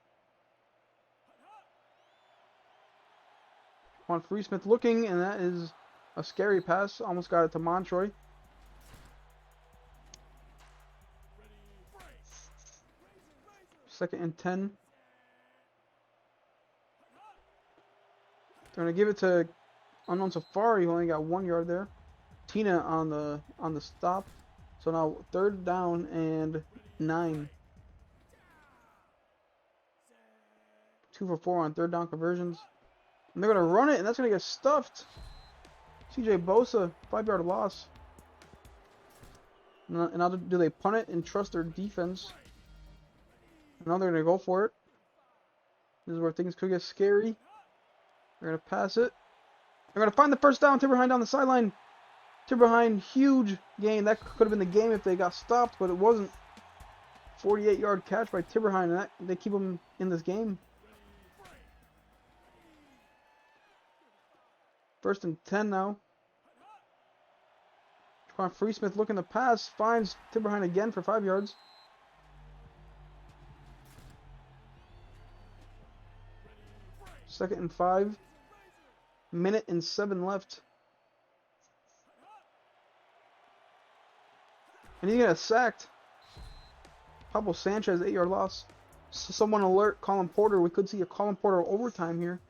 Juan Freesmith looking, and that is a scary pass. Almost got it to Montroy. Second and 10. They're going to give it to Unknown Safari, who only got 1 yard there. Tina on the stop. So now third down and 9. 2 for 4 on third down conversions. And they're going to run it, and that's going to get stuffed. CJ Bosa, 5-yard loss. And now do they punt it and trust their defense? And now they're going to go for it. This is where things could get scary. They're going to pass it. They're going to find the first down. Tiberheim down the sideline. Tiberheim, huge gain. That could have been the game if they got stopped, but it wasn't. 48-yard catch by Tiberheim, and they keep them in this game. First and 10 now. Juan Freesmith looking to pass. Finds Tiberheim again for 5 yards. Second and 5. Minute and 7 left. And he's going to get sacked. Pablo Sanchez, 8-yard loss. So someone alert Colin Porter. We could see a Colin Porter overtime here.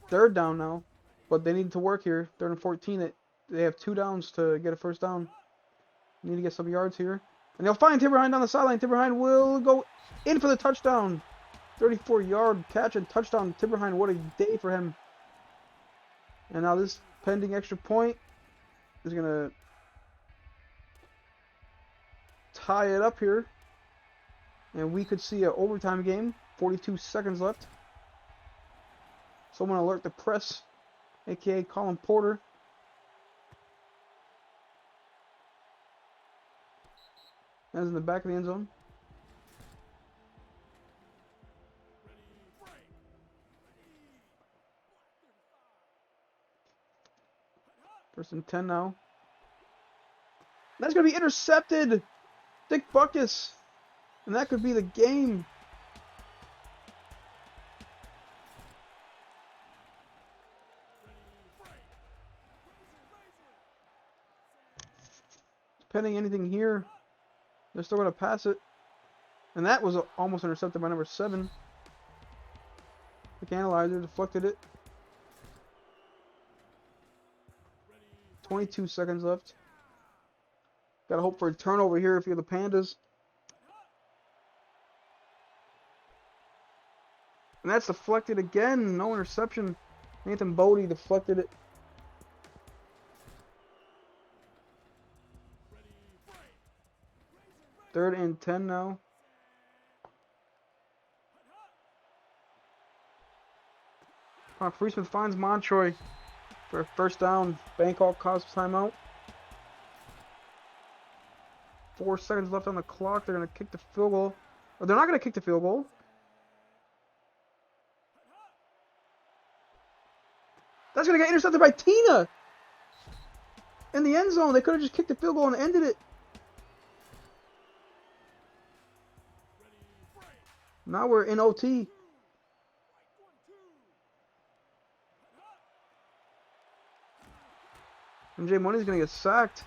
Third down now. But they need to work here. Third and 14. They have 2 downs to get a first down. Need to get some yards here. And they'll find Tiberheim down the sideline. Tiberheim will go in for the touchdown. 34-yard catch and touchdown. Tiberheim, what a day for him. And now this pending extra point is going to tie it up here. And we could see an overtime game. 42 seconds left. Someone alert the press, aka Colin Porter. That's in the back of the end zone. First and 10 now. That's going to be intercepted. Dick Buckus. And that could be the game. Depending anything here, they're still going to pass it. And that was almost intercepted by number 7. The analyzer deflected it. 22 seconds left. Gotta hope for a turnover here if you're the Pandas. And that's deflected again. No interception. Nathan Bodie deflected it. Third and 10 now. Friesman finds Montroy for a first down. Bangkok calls timeout. 4 seconds left on the clock. They're going to kick the field goal. Or they're not going to kick the field goal. That's going to get intercepted by Tina. In the end zone. They could have just kicked the field goal and ended it. Now we're in OT. MJ Money's going to get sacked.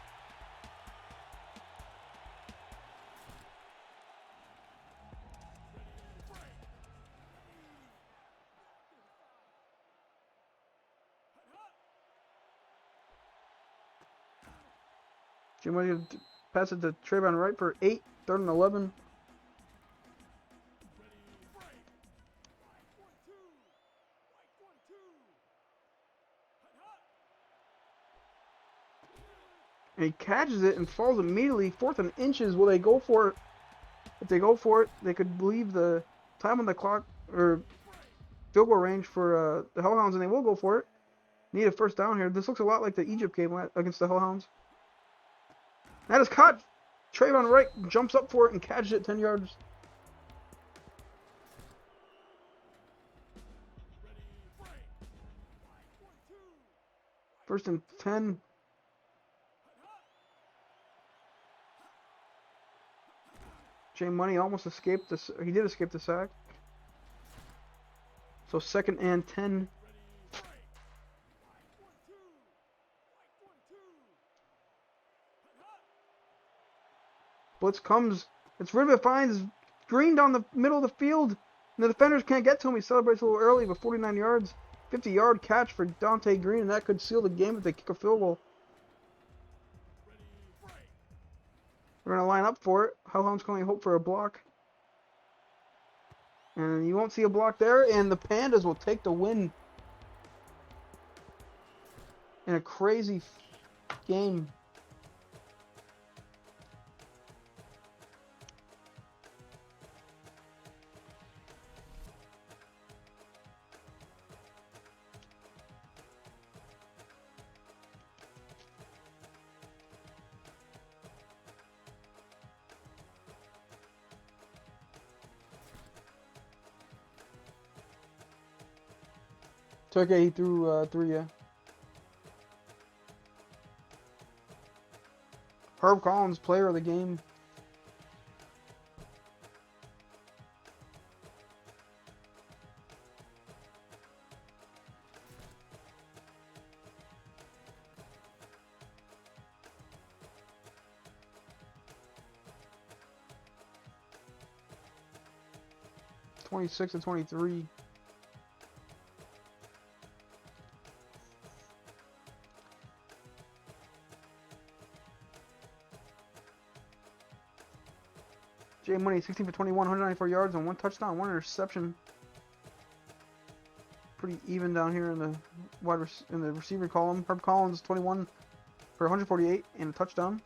Jim Money going to pass it to Trayvon Wright for 8, 3rd and 11. And he catches it and falls immediately. 4th and inches. Will they go for it? If they go for it, they could leave the time on the clock or field goal range for the Hellhounds, and they will go for it. Need a first down here. This looks a lot like the Egypt game against the Hellhounds. That is caught. Trayvon Wright jumps up for it and catches it 10 yards. First and 10. Jay Money almost escaped this. He did escape the sack. So 2nd and 10. Blitz comes. It's Rivet finds Green down the middle of the field. And the defenders can't get to him. He celebrates a little early, but 49 yards. 50-yard catch for Dante Green, and that could seal the game if they kick a field goal. We're going to line up for it. Hellhounds can only hope for a block. And you won't see a block there, and the Pandas will take the win in a crazy game. It's okay, he threw 3, yeah. Herb Collins, player of the game. (26-23). Jay Money, 16 for 21, 194 yards and 1 touchdown, 1 interception. Pretty even down here in the receiver column. Herb Collins, 21 for 148 and a touchdown.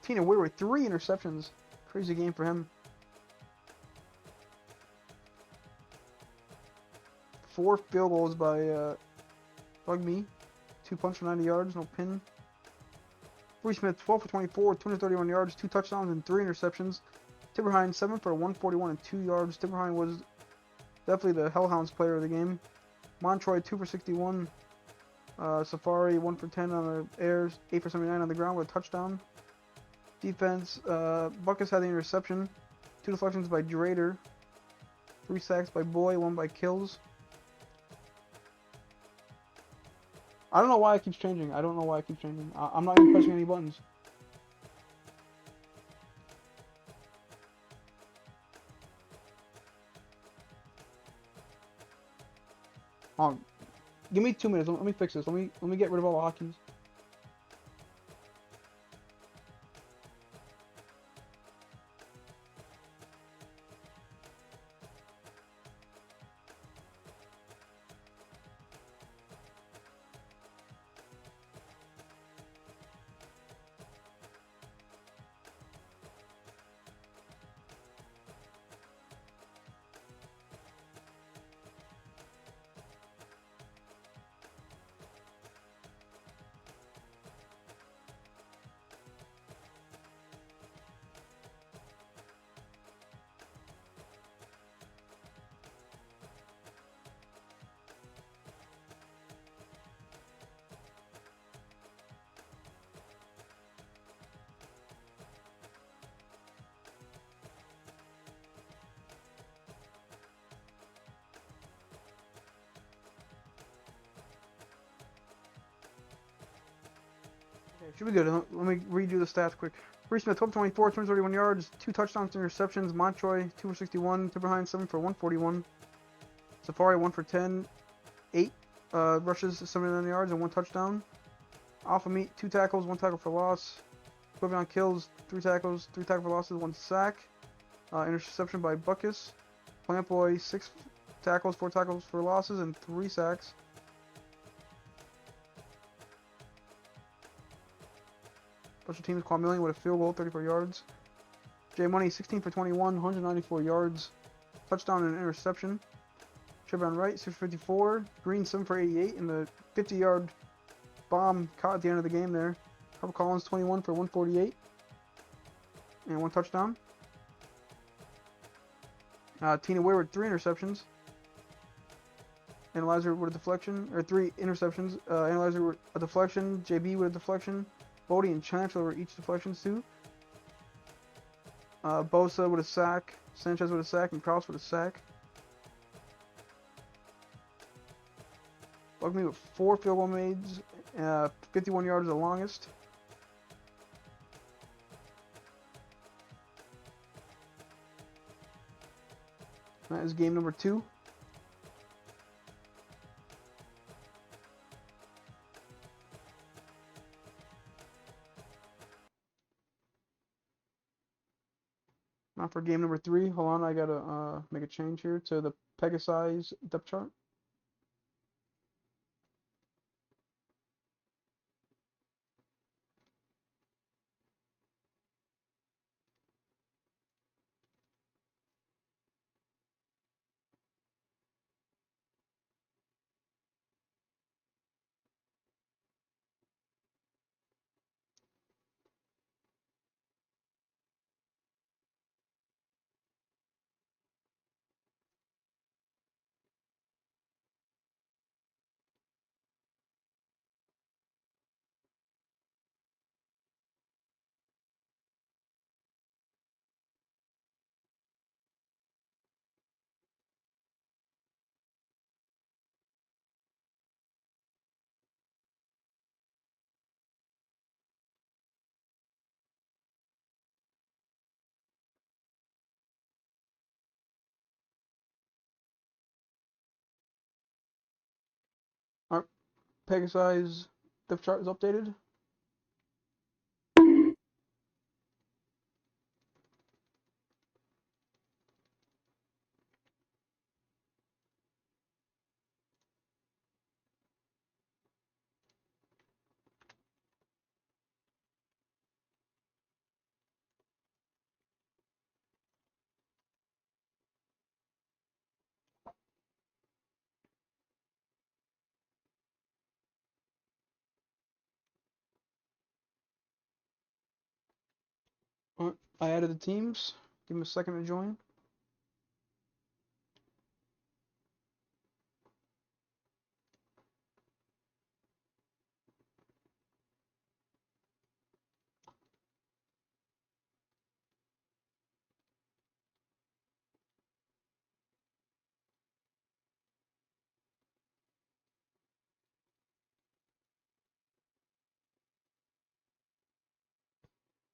Tina Wayward, 3 interceptions. Crazy game for him. 4 field goals by Bug Me. 2 punts for 90 yards, no pin. Bree Smith, 12 for 24, 231 yards, 2 touchdowns, and 3 interceptions. Tipperhine, 7 for 141 and 2 yards. Tipperhine was definitely the Hellhounds player of the game. Montroy, 2 for 61. Safari, 1 for 10 on the airs, 8 for 79 on the ground with a touchdown. Defense, Buckus had the interception. 2 deflections by Drader. 3 sacks by Boy, 1 by Kills. I don't know why it keeps changing. I'm not even pressing any buttons. Give me 2 minutes. Let me fix this. Let me get rid of all the hotkeys. Okay, should be good. Let me redo the stats quick. Bree Smith, 12 24, 231 yards, 2 touchdowns, 2 interceptions. Montroy, 2 for 61. Tipperhine, 7 for 141. Safari, 1 for 10. 8 rushes, 79 yards, and 1 touchdown. Alpha Meat, 2 tackles, 1 tackle for loss. Equivalent Kills, 3 tackles, 3 tackles for losses, 1 sack. Interception by Buckus. Plant Boy, 6 tackles, 4 tackles for losses, and 3 sacks. Special teams, Quamillion with a field goal, 34 yards. J Money, 16 for 21, 194 yards. Touchdown and interception. Trevon Wright, 6 for 54. Green, 7 for 88, and the 50-yard bomb caught at the end of the game there. Harper Collins, 21 for 148. And 1 touchdown. Tina Ware with 3 interceptions. Analyzer with a deflection, or 3 interceptions. Analyzer with a deflection. JB with a deflection. Bodie and Chancellor were each deflections too. Bosa with a sack. Sanchez with a sack, and Krause with a sack. Bug Me with 4 field goal mades. 51 yards the longest. That is game number 2. Now for game number 3, hold on, I gotta make a change here to the Pegasize depth chart. Our Pegasize depth chart is updated. I added the teams. Give them a second to join.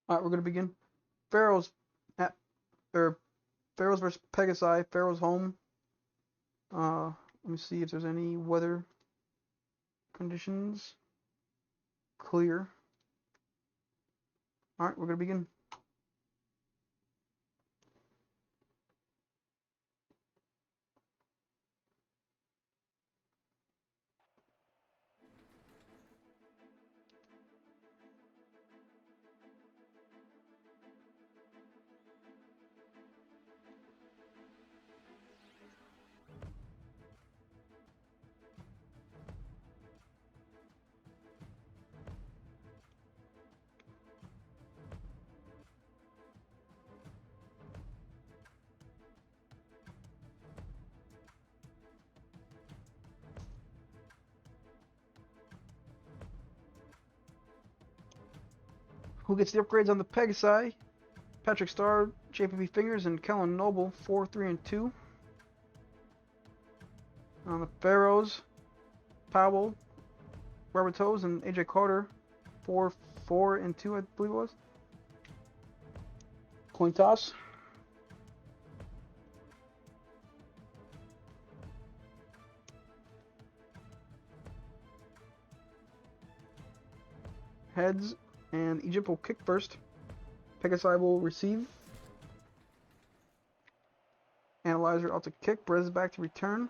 All right, we're gonna begin. Pharaohs at Pharaohs versus Pegasi. Pharaohs home. Let me see if there's any weather conditions. Clear. All right, we're gonna begin. Who gets the upgrades on the Pegasi? Patrick Starr, JPP Fingers, and Kellen Noble, 4, 3, and 2. On the Pharaohs, Powell, Robert Toes, and AJ Carter, 4, 4, and 2, I believe it was. Coin toss. Heads, and Egypt will kick first. Pegasi will receive. Analyzer out to kick. Brez back to return.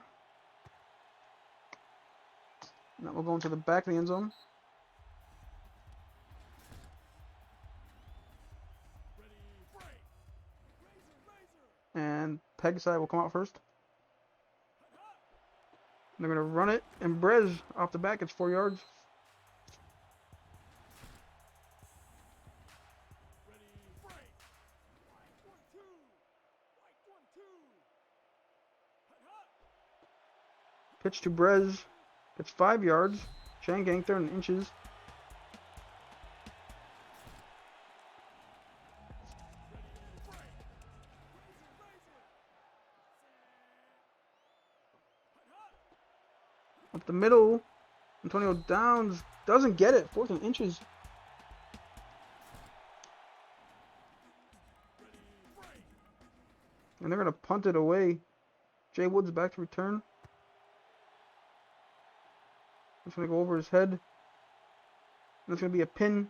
Now we'll go into the back of the end zone. And Pegasi will come out first. They're going to run it. And Brez off the back gets 4 yards. Pitch to Brez. Gets 5 yards. Shangang 30 inches. Up the middle. Antonio Downs doesn't get it. 4th and inches. And they're going to punt it away. Jay Woods back to return. It's going to go over his head. There's going to be a pin.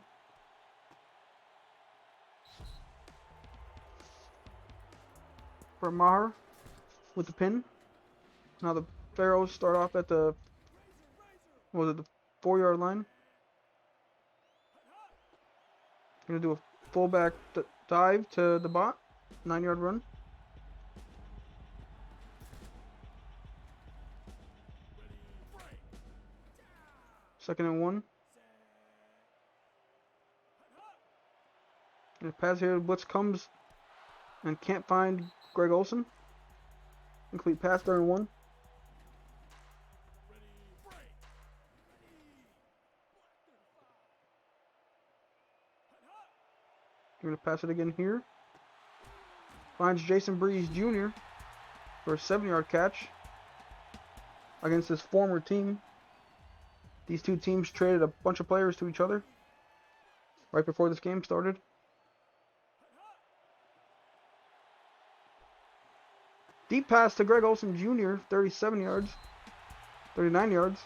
For Maher with the pin. Now the Pharaohs start off at the, what was it, the 4-yard line. Going to do a fullback dive to the bot. 9-yard run. Second and 1. And the pass here, blitz comes and can't find Greg Olsen. Complete pass, 3rd and 1. You're going to pass it again here. Finds Jason Breeze Jr. for a 7-yard catch against his former team. These two teams traded a bunch of players to each other right before this game started. Deep pass to Greg Olsen Jr., 37 yards, 39 yards.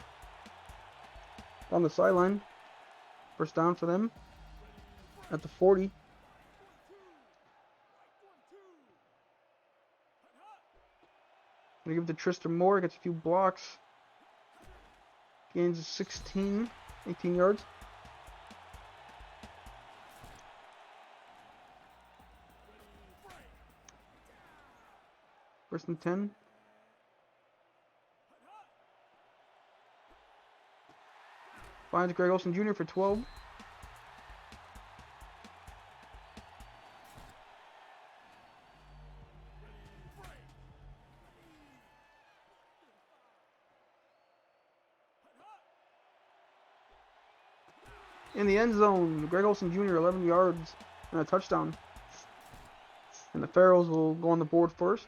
On the sideline. First down for them at the 40. Gonna give it to Tristan Moore, gets a few blocks. Gains 18 yards. First and 10. Finds Greg Olsen Jr. for 12. In the end zone, Greg Olsen Jr. 11 yards and a touchdown. And the Pharaohs will go on the board first.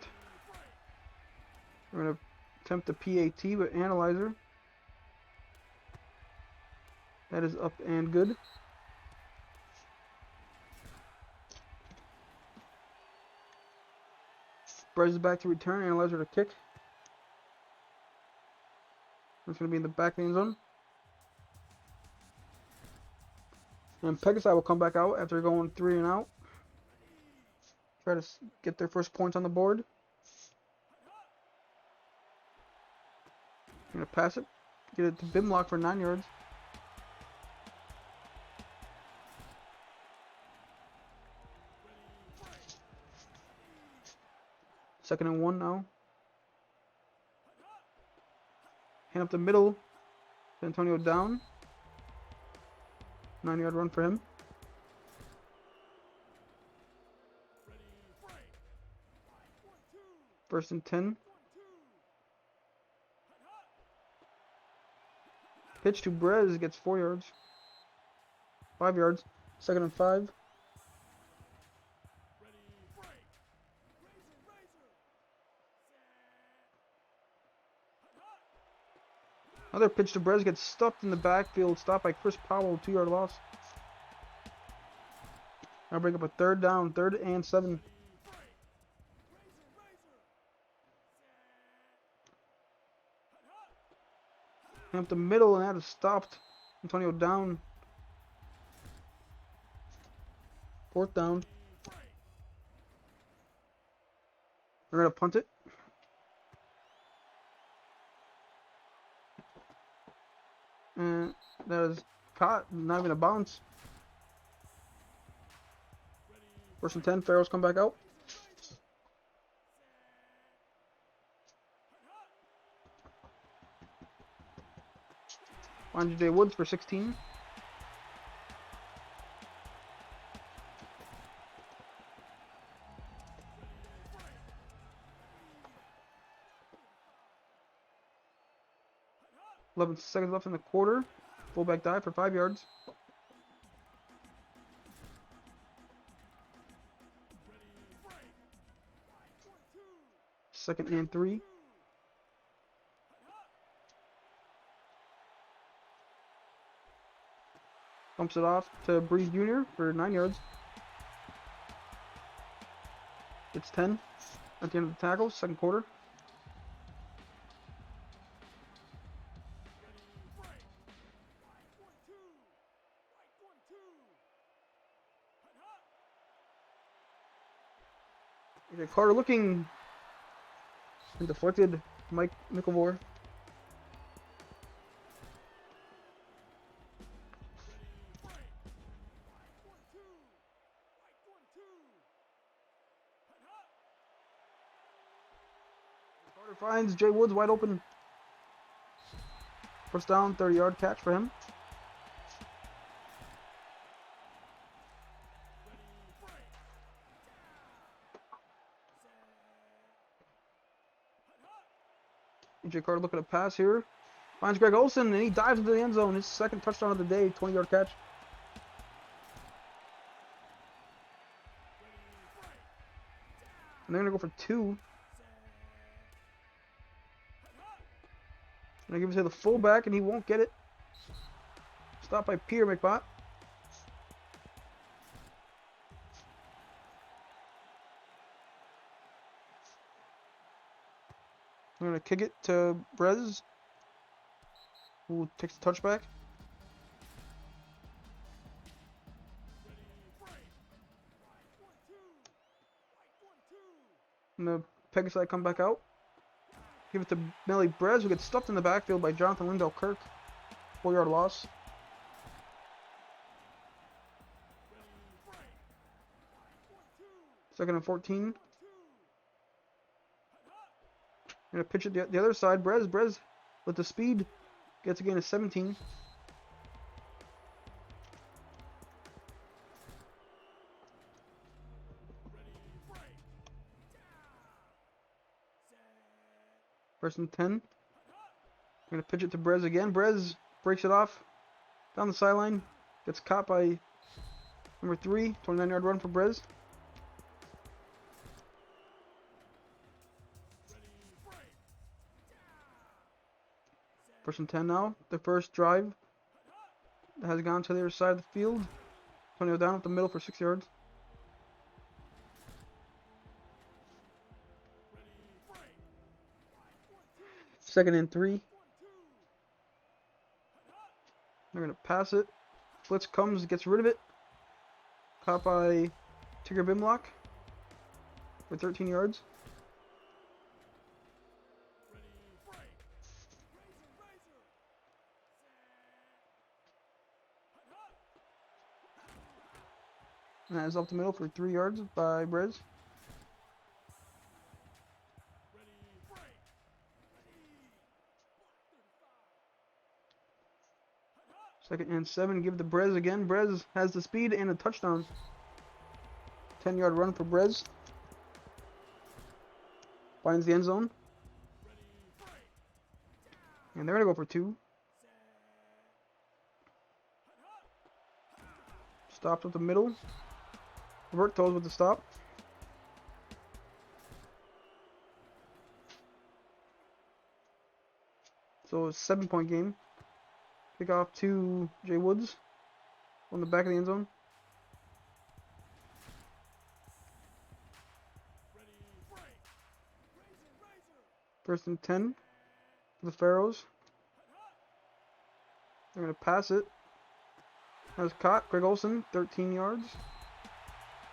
We're going to attempt the PAT with Analyzer. That is up and good. Bryce is back to return. Analyzer to kick. It's going to be in the back end zone. And Pegasus will come back out after going 3 and out. Try to get their first points on the board. Going to pass it. Get it to Bimlock for 9 yards. Second and 1 now. Hand up the middle. Antonio down. 9-yard run for him. First and 10. Pitch to Brez gets 4 yards. 5 yards. Second and 5. Another pitch to Brez gets stuffed in the backfield. Stopped by Chris Powell. 2-yard loss. Now bring up a third down. 3rd and 7. Up the middle, and that is stopped. Antonio down. 4th down. We're going to punt it. And that is caught. Not even a bounce. First and 10. Pharaohs come back out. Finds Jay Woods for 16. Eleven seconds left in the quarter. Fullback dive for 5 yards. Second and 3. Bumps it off to Breeze Jr. for 9 yards. It's 10 at the end of the tackle, second quarter. AJ Carter looking and deflected Mike Mickelvore. Carter finds Jay Woods wide open. First down, 30-yard catch for him. AJ Carter looking to pass here. Finds Greg Olsen, and he dives into the end zone. His second touchdown of the day, 20-yard catch. And they're going to go for 2. And I give it to the fullback, and he won't get it. Stopped by Peter McBot. I'm going to kick it to Brez, who takes the touchback. And the Pegasus come back out. Give it to Melly Brez, who gets stuffed in the backfield by Jonathan Lindell Kirk. 4-yard loss. Second and 14. Gonna pitch it the other side. Brez with the speed gets a gain of 17. First and 10. Gonna pitch it to Brez again. Brez breaks it off down the sideline. Gets caught by number 3. 29-yard run for Brez. First and 10 now. The first drive has gone to the other side of the field. Antonio down up the middle for 6 yards. Second and 3. They're going to pass it. Blitz comes, gets rid of it. Caught by Tigger Bimlock for 13 yards. And that is up the middle for 3 yards by Brez. Second and 7, give the Brez again. Brez has the speed and a touchdown. 10-yard run for Brez. Finds the end zone. And they're going to go for 2. Stopped up the middle. Vert throws with the stop. So it's a 7-point game. Kick off to Jay Woods on the back of the end zone. First and 10 for the Pharaohs. They're going to pass it. Has caught. Greg Olsen, 13 yards.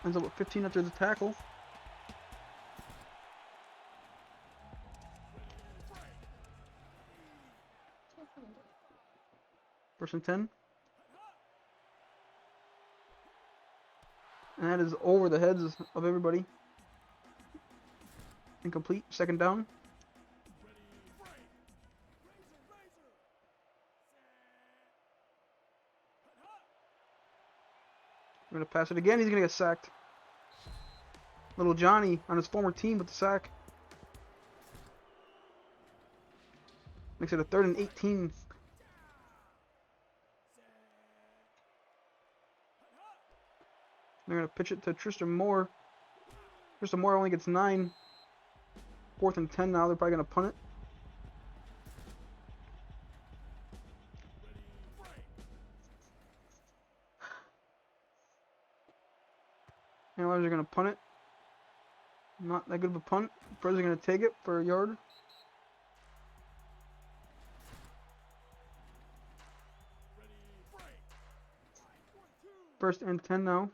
Ends up with 15 after the tackle. First and 10. And that is over the heads of everybody. Incomplete. Second down. I'm going to pass it again. He's going to get sacked. Little Johnny on his former team with the sack. Makes it a 3rd and 18. They're going to pitch it to Tristan Moore. Tristan Moore only gets 9. 4th and 10 now. They're probably going to punt it. Analyzers are going to punt it. Not that good of a punt. Brez are going to take it for a yard. First and 10 now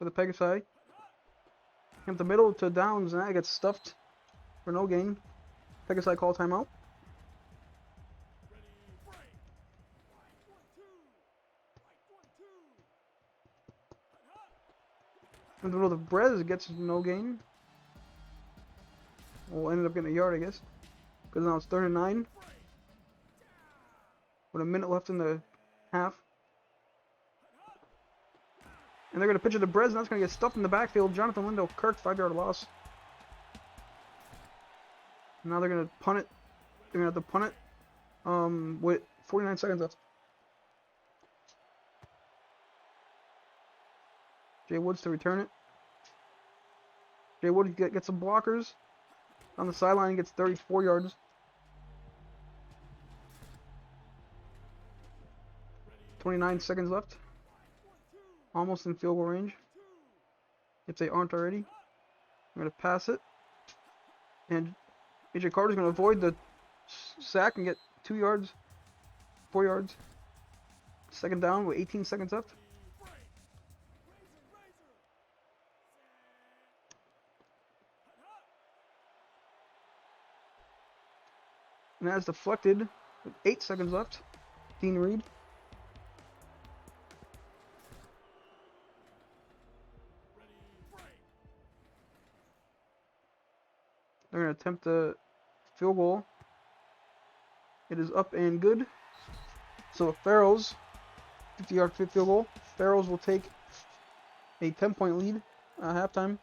for the Pegasi. Up the middle to Downs, and that gets stuffed for no gain. Pegasi call timeout. In the middle of the Brez gets no gain. Well, ended up getting a yard, I guess. Because now it's 3rd and 9. With a minute left in the half. And they're going to pitch it to Brez, and that's going to get stuffed in the backfield. Jonathan Lindo, Kirk, 5-yard loss. Now they're going to punt it. They're going to have to punt it with 49 seconds left. Jay Woods to return it. Jay Woods gets some blockers. On the sideline, he gets 34 yards. .29 seconds left. Almost in field goal range. If they aren't already. I'm going to pass it. And AJ Carter's going to avoid the sack and get 2 yards. 4 yards. Second down with 18 seconds left. And that's deflected with 8 seconds left. Dean Reed. They're going to attempt a field goal. It is up and good. So the Pharaohs, 50-yard field goal. Pharaohs will take a 10-point lead at halftime.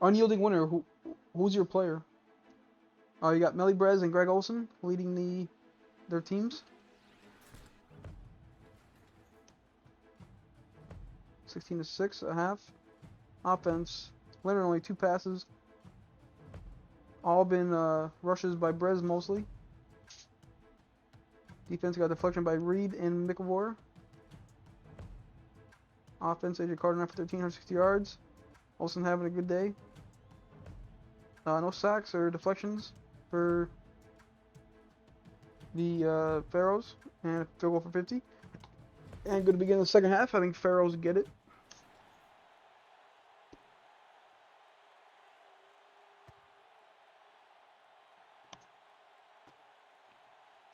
Unyielding winner. Who's your player? You got Melly Brez and Greg Olsen leading their teams. 16-6 a half. Offense, Leonard only 2 passes. All been rushes by Brez mostly. Defense got deflection by Reed and McAvoy. Offense, AJ Carter 9 for 13, 160 yards. Olsen having a good day. No sacks or deflections for the Pharaohs. And a field goal for 50. And good to begin the second half. I think Pharaohs get it.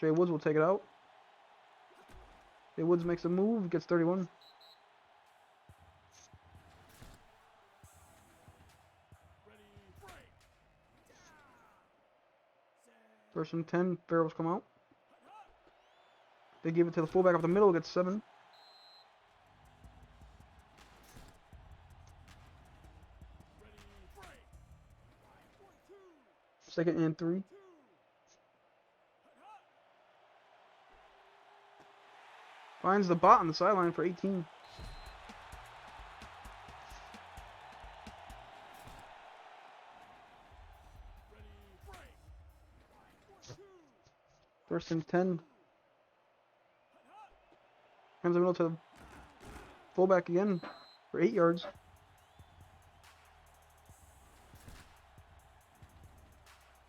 Jay Woods will take it out. Jay Woods makes a move, gets 31. First and 10, Pharaohs come out. They give it to the fullback up the middle, gets 7. Second and 3. Finds the bot on the sideline for 18. First and 10. Hands the middle to the fullback again for 8 yards.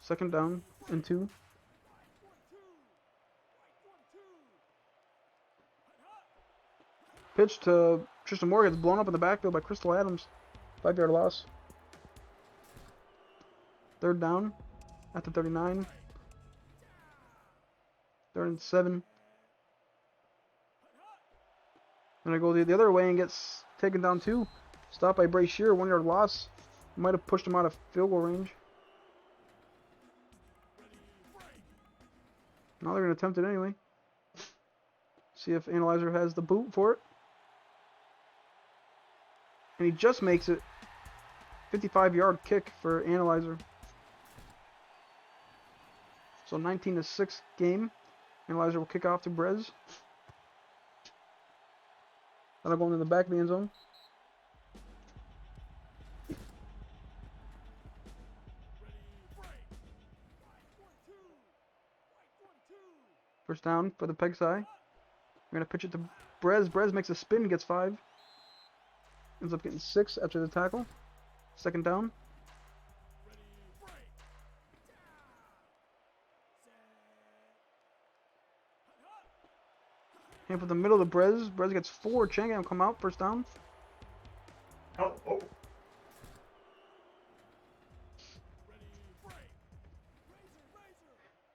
Second down and 2. Pitch to Tristan Moore gets blown up in the backfield by Crystal Adams. 5-yard loss. Third down at the 39. Third and 7. And I go the other way and gets taken down too. Stopped by Bray Shear, 1-yard loss. Might have pushed him out of field goal range. Now they're going to attempt it anyway. See if Analyzer has the boot for it. And he just makes it. 55-yard kick for Analyzer. So 19-6 game. Analyzer will kick off to Brez. That'll go into the back of the end zone. First down for the Peg's Eye. We're going to pitch it to Brez. Brez makes a spin, gets 5. Ends up getting 6 after the tackle. Second down. And for the middle of Brez. Brez gets 4. Chang will come out. First down. Oh.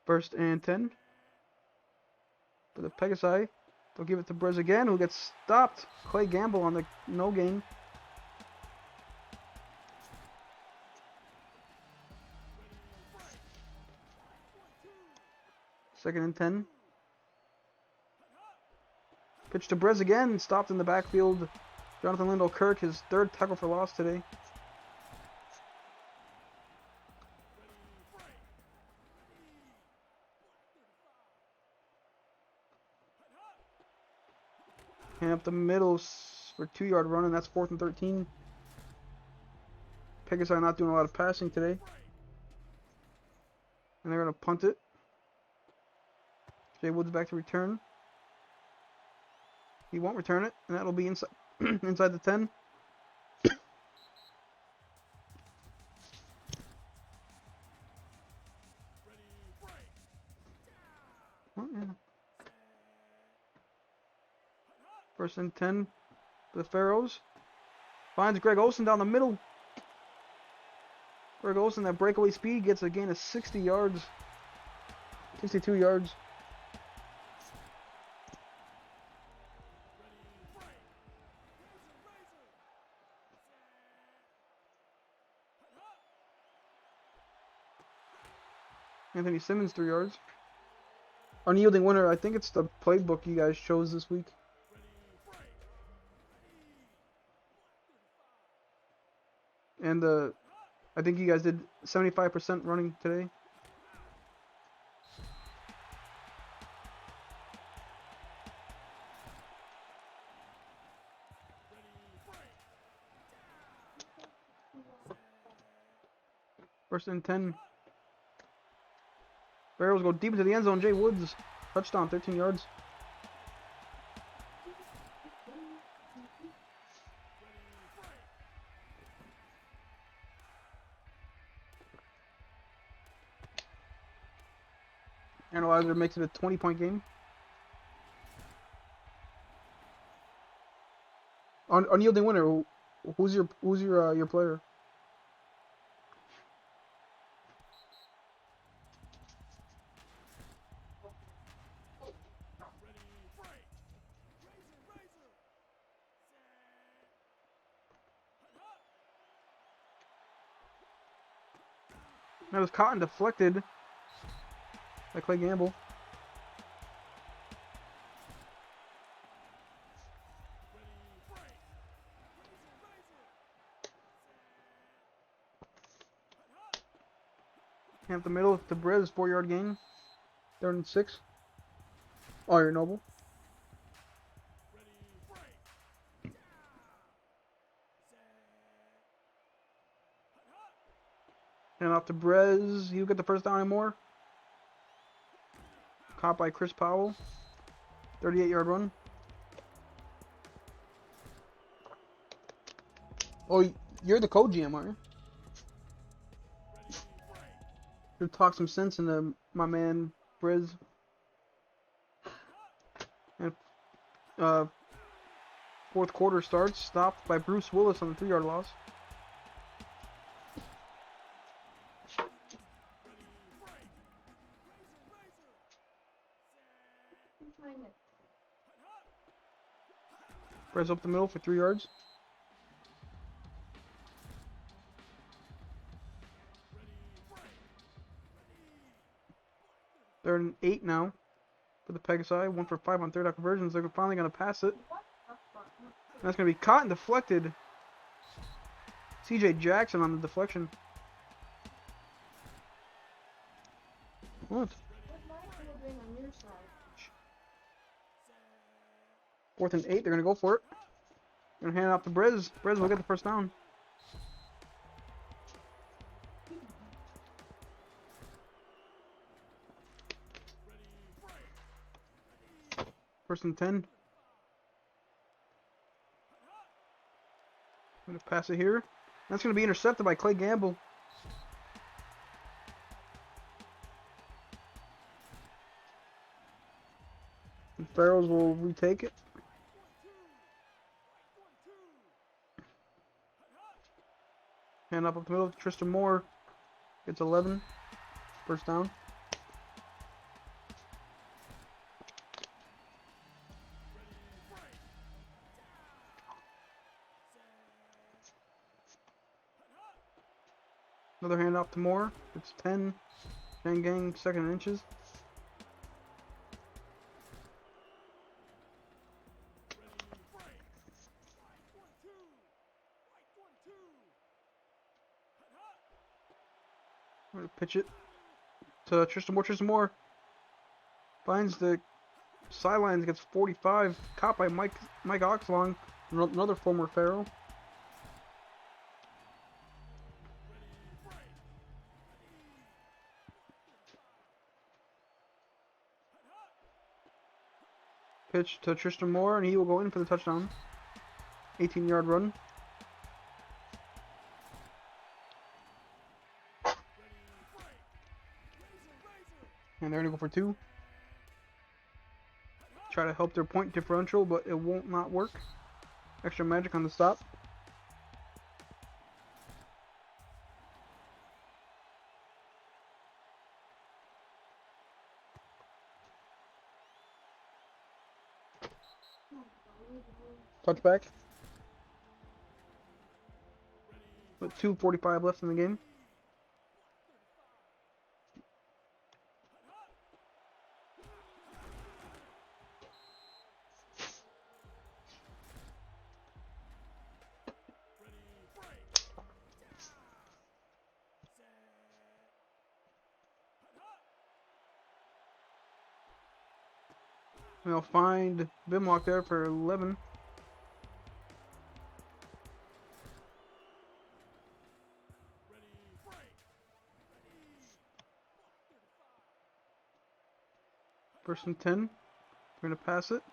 First and 10. For the Pegasi. They'll give it to Brez again, who gets stopped. Clay Gamble on the no gain. Second and 10. Pitch to Brez again. Stopped in the backfield. Jonathan Lindell Kirk, his 3rd tackle for loss today. And up the middle for 2-yard run, and that's 4th and 13. Pegasus are not doing a lot of passing today. And they're going to punt it. Jay Woods back to return. He won't return it, and that'll be inside inside the 10. First and 10 for the Pharaohs. Finds Greg Olsen down the middle. Greg Olsen, that breakaway speed, gets a gain of 60 yards. 62 yards. Anthony Simmons, 3 yards. Unyielding winner, I think it's the playbook you guys chose this week. And I think you guys did 75% running today. First and 10. Barrels go deep into the end zone. Jay Woods. Touchdown, 13 yards. Analyzer makes it a 20-point game. Unyielding winner. Who's your player? That was caught and deflected by Clay Gamble. Up the middle to Brez, 4-yard gain. 3rd and 6. Oh, you're Noble. And off to Brez. He'll get the first down and more. Caught by Chris Powell. 38-yard run. Oh, you're the co-GM, aren't you? Should talk some sense into my man Brez. And 4th quarter starts. Stopped by Bruce Willis on the 3-yard loss. Brez up the middle for 3 yards. They're in 8 now for the Pegasi. 1 for 5 on 3rd down conversions. They're finally going to pass it. And that's going to be caught and deflected. CJ Jackson on the deflection. What? 4th and 8. They're going to go for it. They're going to hand it off to Brez. Brez will get the first down. First and 10. I'm going to pass it here. That's going to be intercepted by Clay Gamble. And Farrells will retake it. Hand up the middle to Tristan Moore. Gets 11. First down. Another handoff to Moore. It's 10. Gang, 2nd and inches. I'm going to pitch it to Tristan Moore. Tristan Moore finds the sidelines, gets 45. Caught by Mike Oxlong, another former Pharaoh. Pitch to Tristan Moore, and he will go in for the touchdown. 18-yard run. And they're going to go for 2. Try to help their point differential, but it won't not work. Extra magic on the stop. Touchback. With 2:45 left in the game. They'll find Bimlock there for 11. First and 10. We're going to pass it.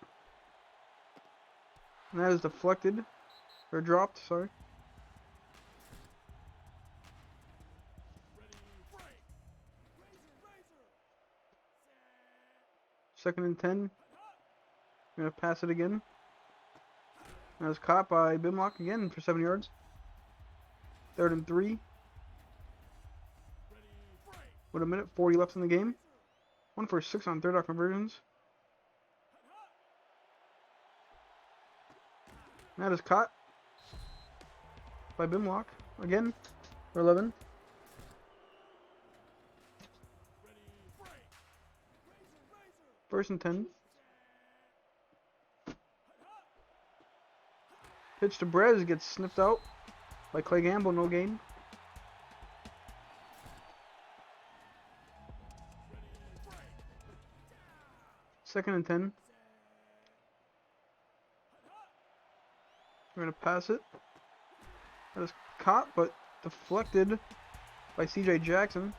And that is deflected. Or dropped, sorry. Second and 10. We're going to pass it again. And it's caught by Bimlock again for 7 yards. Third and 3. With a minute 40 left in the game. 1 for 6 on third down conversions. And that is caught by Bimlock again for 11. First and 10. Pitch to Brez gets sniffed out by Clay Gamble, no gain. Second and 10. We're going to pass it. That is caught, but deflected by CJ Jackson.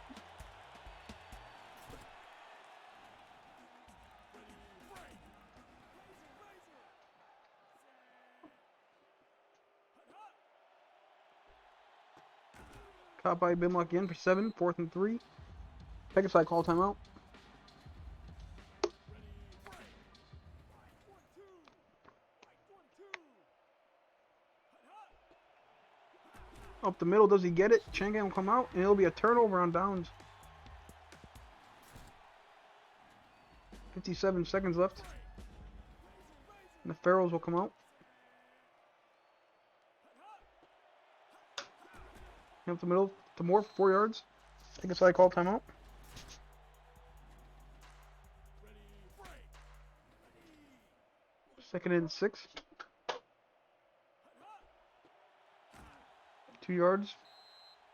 Caught by Bimlock again for 7, 4th and 3. Pegasus call timeout. Up the middle, does he get it? Changan will come out, and it'll be a turnover on downs. 57 seconds left. And the Pharaohs will come out. Up the middle to Moore for 4 yards. I think it's like call timeout. Second and 6. 2 yards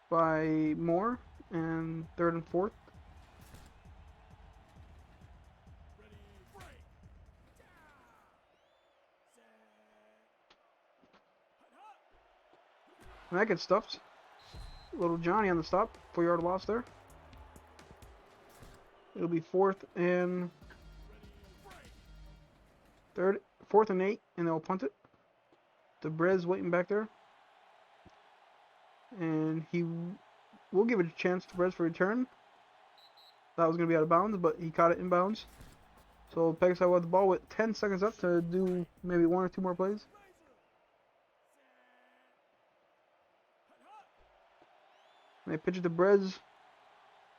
by Moore. And third and 4th. And that gets stuffed. Little Johnny on the stop. 4-yard loss there. It'll be 4th and 4th and 8, and they'll punt it. DeBrez waiting back there. And he will give it a chance to Brez for return. That was going to be out of bounds, but he caught it in bounds. So Pegasus will have the ball with 10 seconds left to do maybe 1 or 2 more plays. And they pitch it to Brez.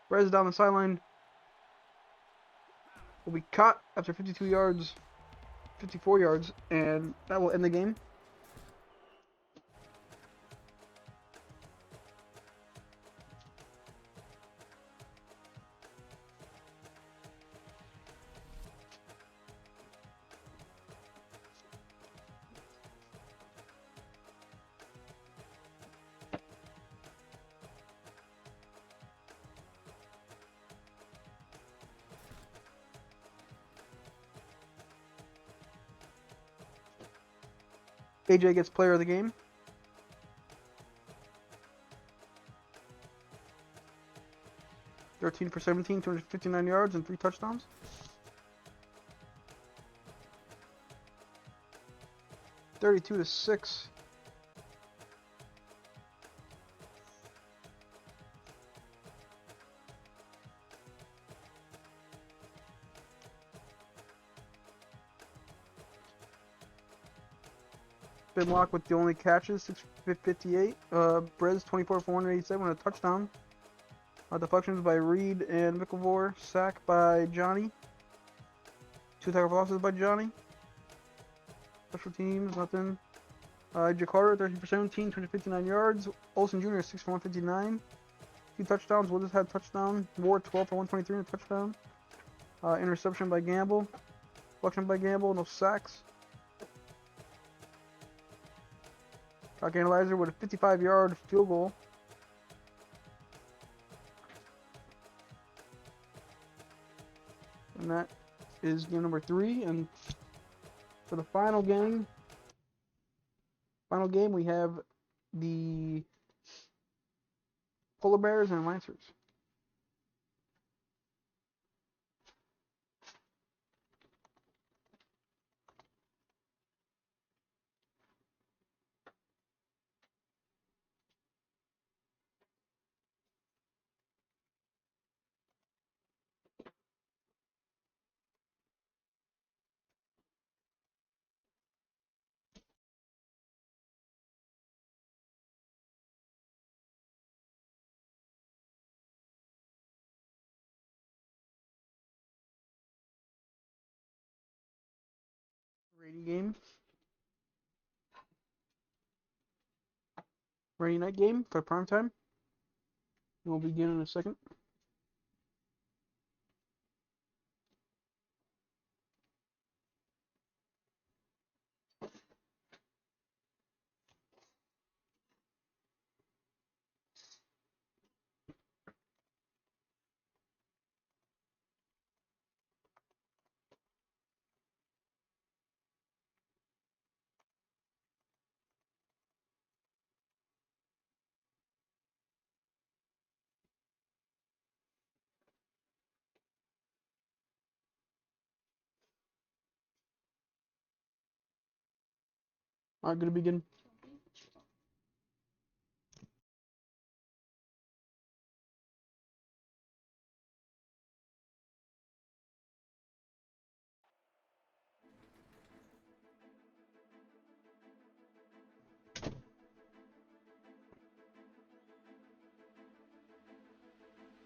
Brez down the sideline. Will be caught after 52 yards, 54 yards, and that will end the game. AJ gets player of the game. (13 for 17, 259 yards and 3 touchdowns. (32-6). Bimlock with the only catches, 658. Brez 24 for 187 with a touchdown. Deflections by Reed and Mickelvore. Sack by Johnny. 2 tackle losses by Johnny. Special teams, nothing. Jakarta 13 for 17, 259 yards. Olsen Jr. 6 for 159. 2 touchdowns. Willis had a touchdown. Ward 12 for 123 and a touchdown. Interception by Gamble. Deflection by Gamble. No sacks. Clock Analyzer with a 55-yard field goal. And that is game number 3. And for the final game we have the Polar Bears and Lancers. Rainy game. Rainy night game for prime time. We'll begin in a second. Alright, gonna begin.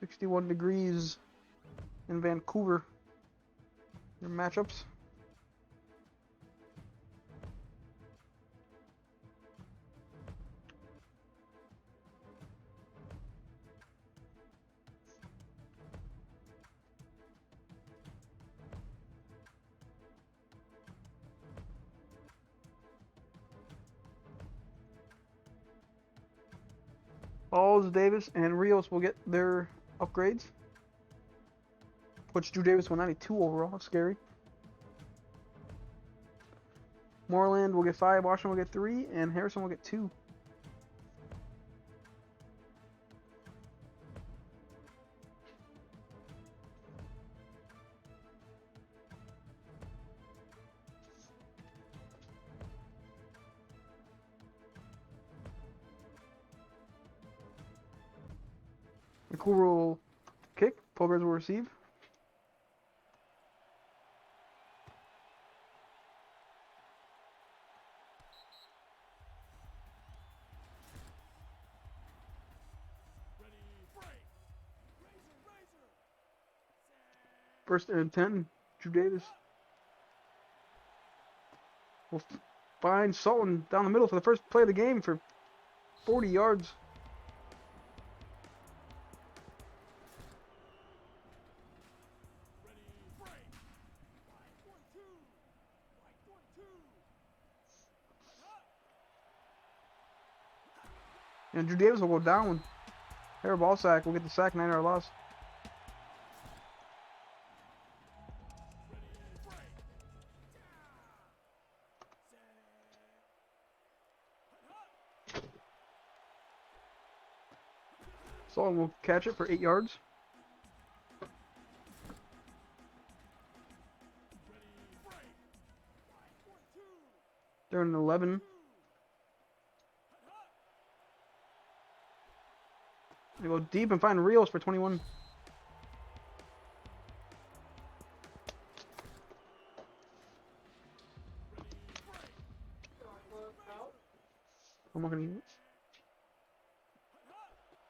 .61 degrees in Vancouver. Your matchups. Balls, Davis, and Rios will get their upgrades. Which Drew Davis 192 overall. That's scary. Moreland will get 5, Washington will get 3, and Harrison will get 2. Vancouver will kick. Poggers will receive. First and 10, Drew Davis will find Sultan down the middle for the first play of the game for 40 yards. And Drew Davis will go down. Hair ball sack will get the sack, 9-yard loss. Sultan will catch it for 8 yards. They're in 11. They go deep and find Rios for 21. I'm not gonna use it.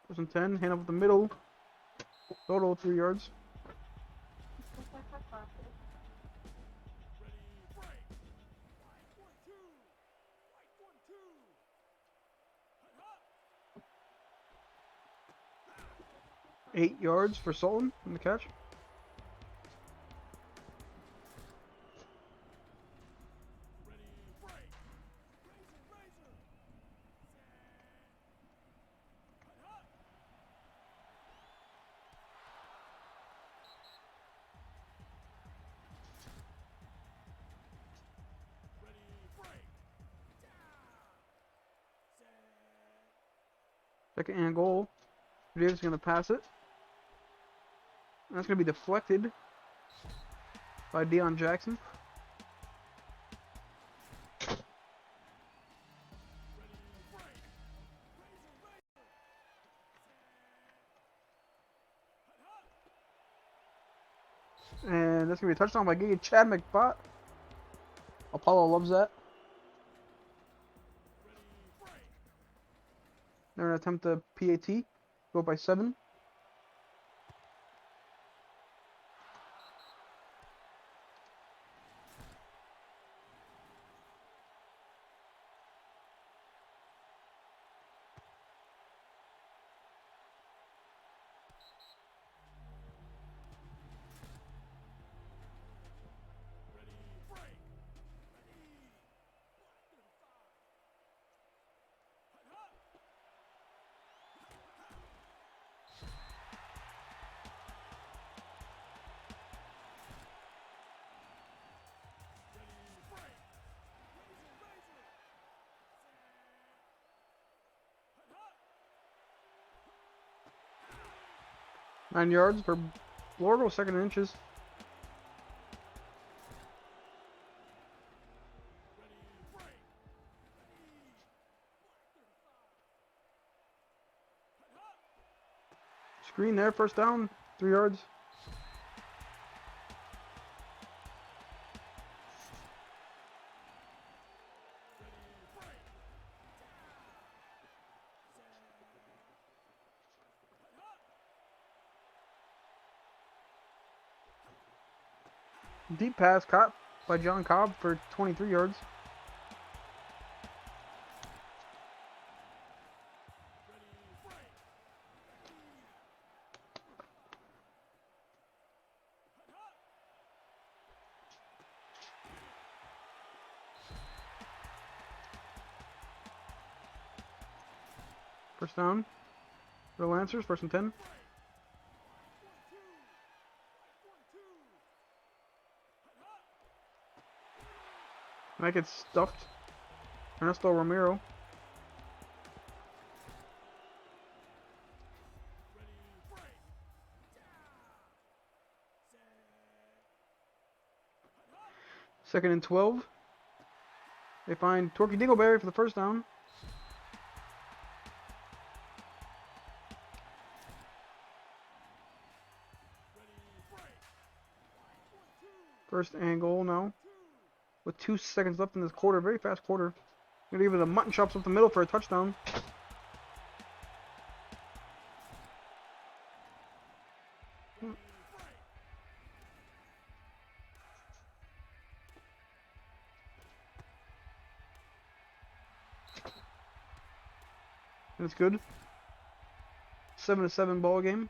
First and 10, hand up the middle. Total 3 yards. Eight yards for Sultan in the catch. Second and goal. Davis is going to pass it. And that's going to be deflected by Deion Jackson. And that's going to be a touchdown by Giga Chad McBot. Apollo loves that. They're going to attempt the PAT. Go by 7. 9 yards for Florida, 2nd and inches. Screen there, 1st down, 3 yards. Deep pass caught by John Cobb for 23 yards. First down. The Lancers, 1st and 10. That gets stuffed. Ernesto Romero. Second and 12. They find Torquay Dingleberry for the 1st down. First and goal now. With 2 seconds left in this quarter. Very fast quarter. Gonna give it a mutton chops up the middle for a touchdown. That's good. 7-7 ball game.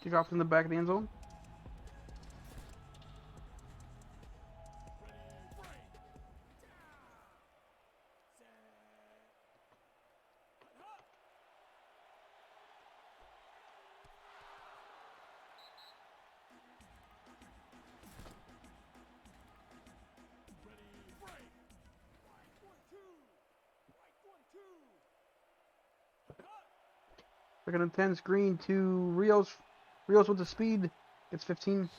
Kick off in the back of the end zone. Second and 10, screen to Rios. Rios with the speed. Gets 15.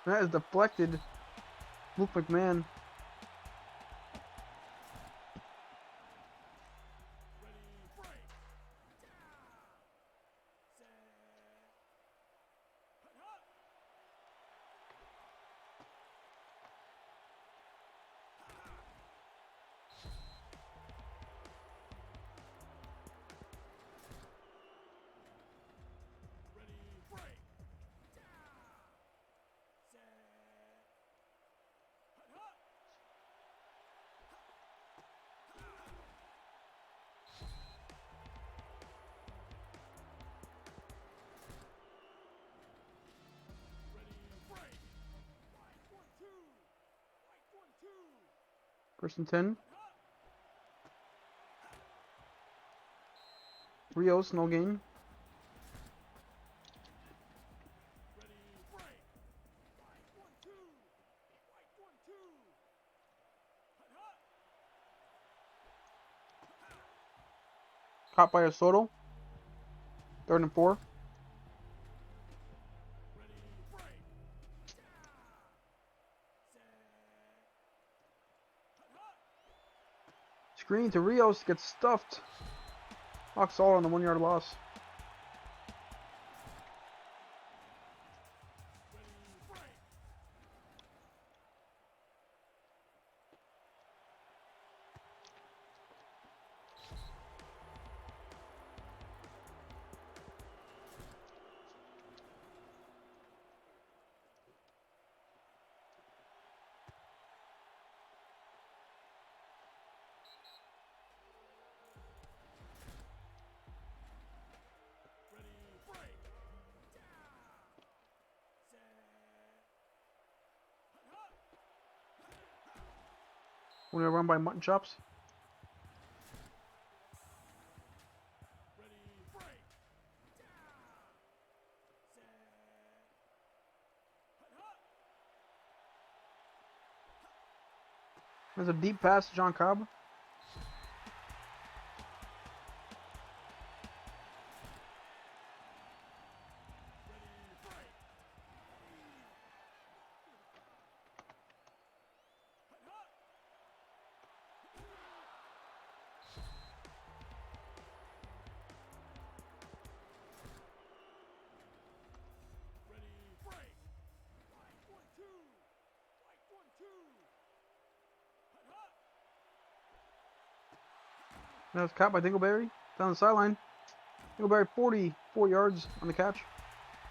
That is deflected. Luke McMahon. First and 10. Rios, no gain. Caught by a Soto. 3rd and 4. Screen to Rios, gets stuffed. Hawks all on the 1 yard loss. We're gonna run by mutton chops. There's a deep pass to John Cobb. That was caught by Dingleberry down the sideline. Dingleberry 44 yards on the catch.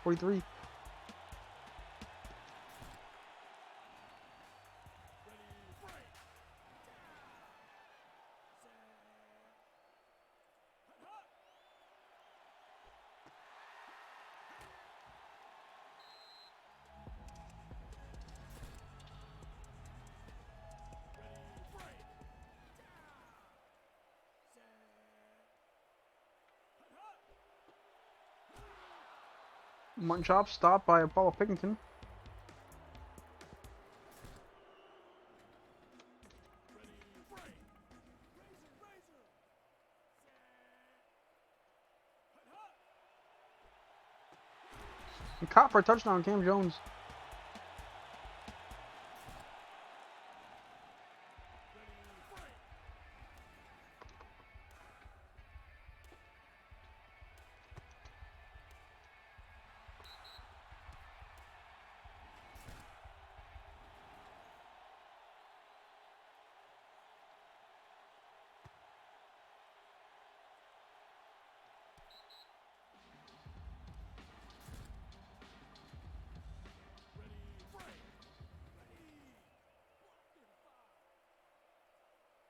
43. Mutton chops stopped by Apollo Pickington. And caught for a touchdown, Cam Jones.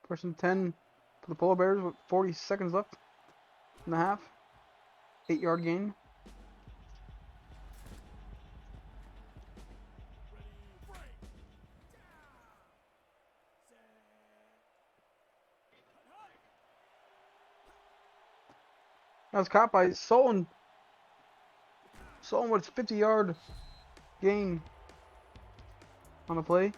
First and 10 for the Polar Bears with 40 seconds left in the half. 8-yard gain. That was caught by Solon. Solon with a 50-yard gain on the play.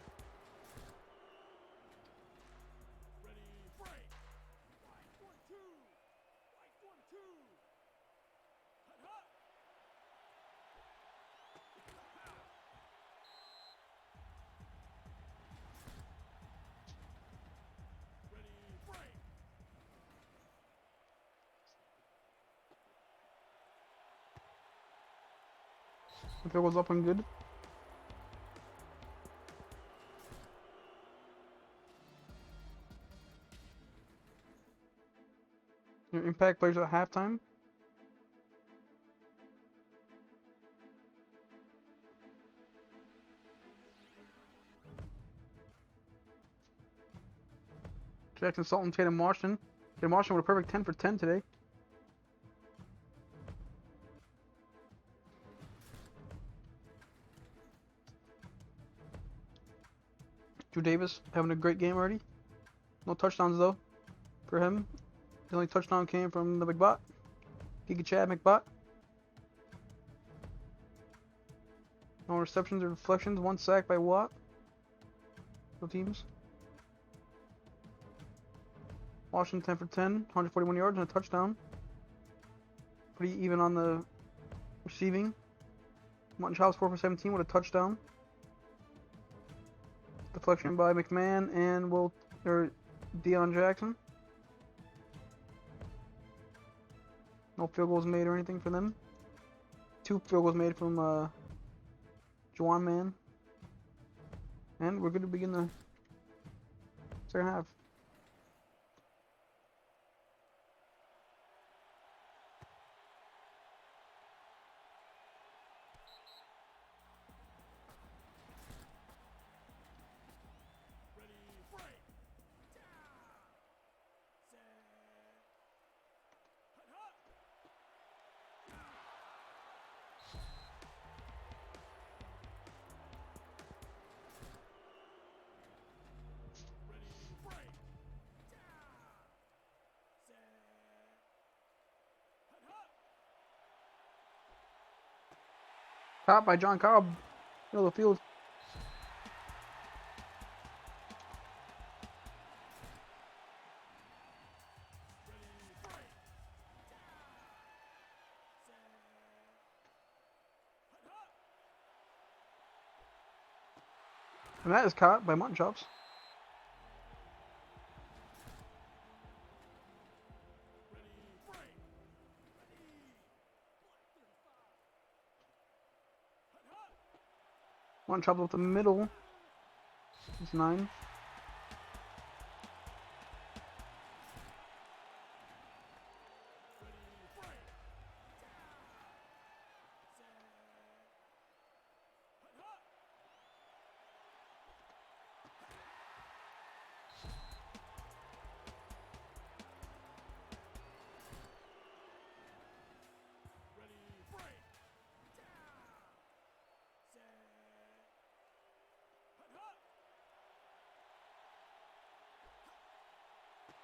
The field goes up and good. Your impact players at halftime. Jackson Sultan, Tatum Washington. Tatum Washington with a perfect 10 for 10 today. Drew Davis having a great game already. No touchdowns though for him. The only touchdown came from the McBot. Giga Chad McBot. No receptions or deflections. 1 sack by Watt. No teams. Washington 10 for 10. 141 yards and a touchdown. Pretty even on the receiving. Mutton Chops 4 for 17 with a touchdown. Deflection by McMahon and Deion Jackson. No field goals made or anything for them. 2 field goals made from Juwan Man. And we're good to begin the second half. Caught by John Cobb. Middle of the field. And that is caught by Mutton Chops. Mutton Chops up the middle. It's 9.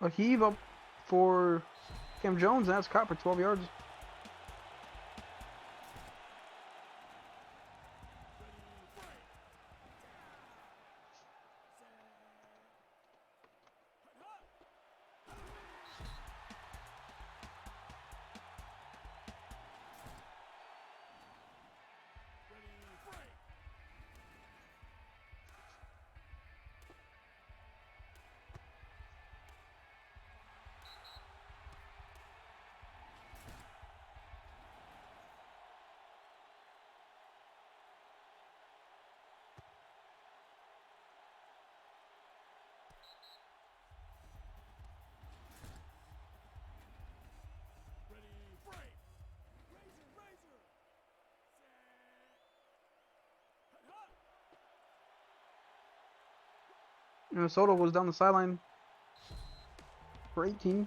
A heave up for Cam Jones, and that's caught for 12 yards. Minnesota was down the sideline for 18.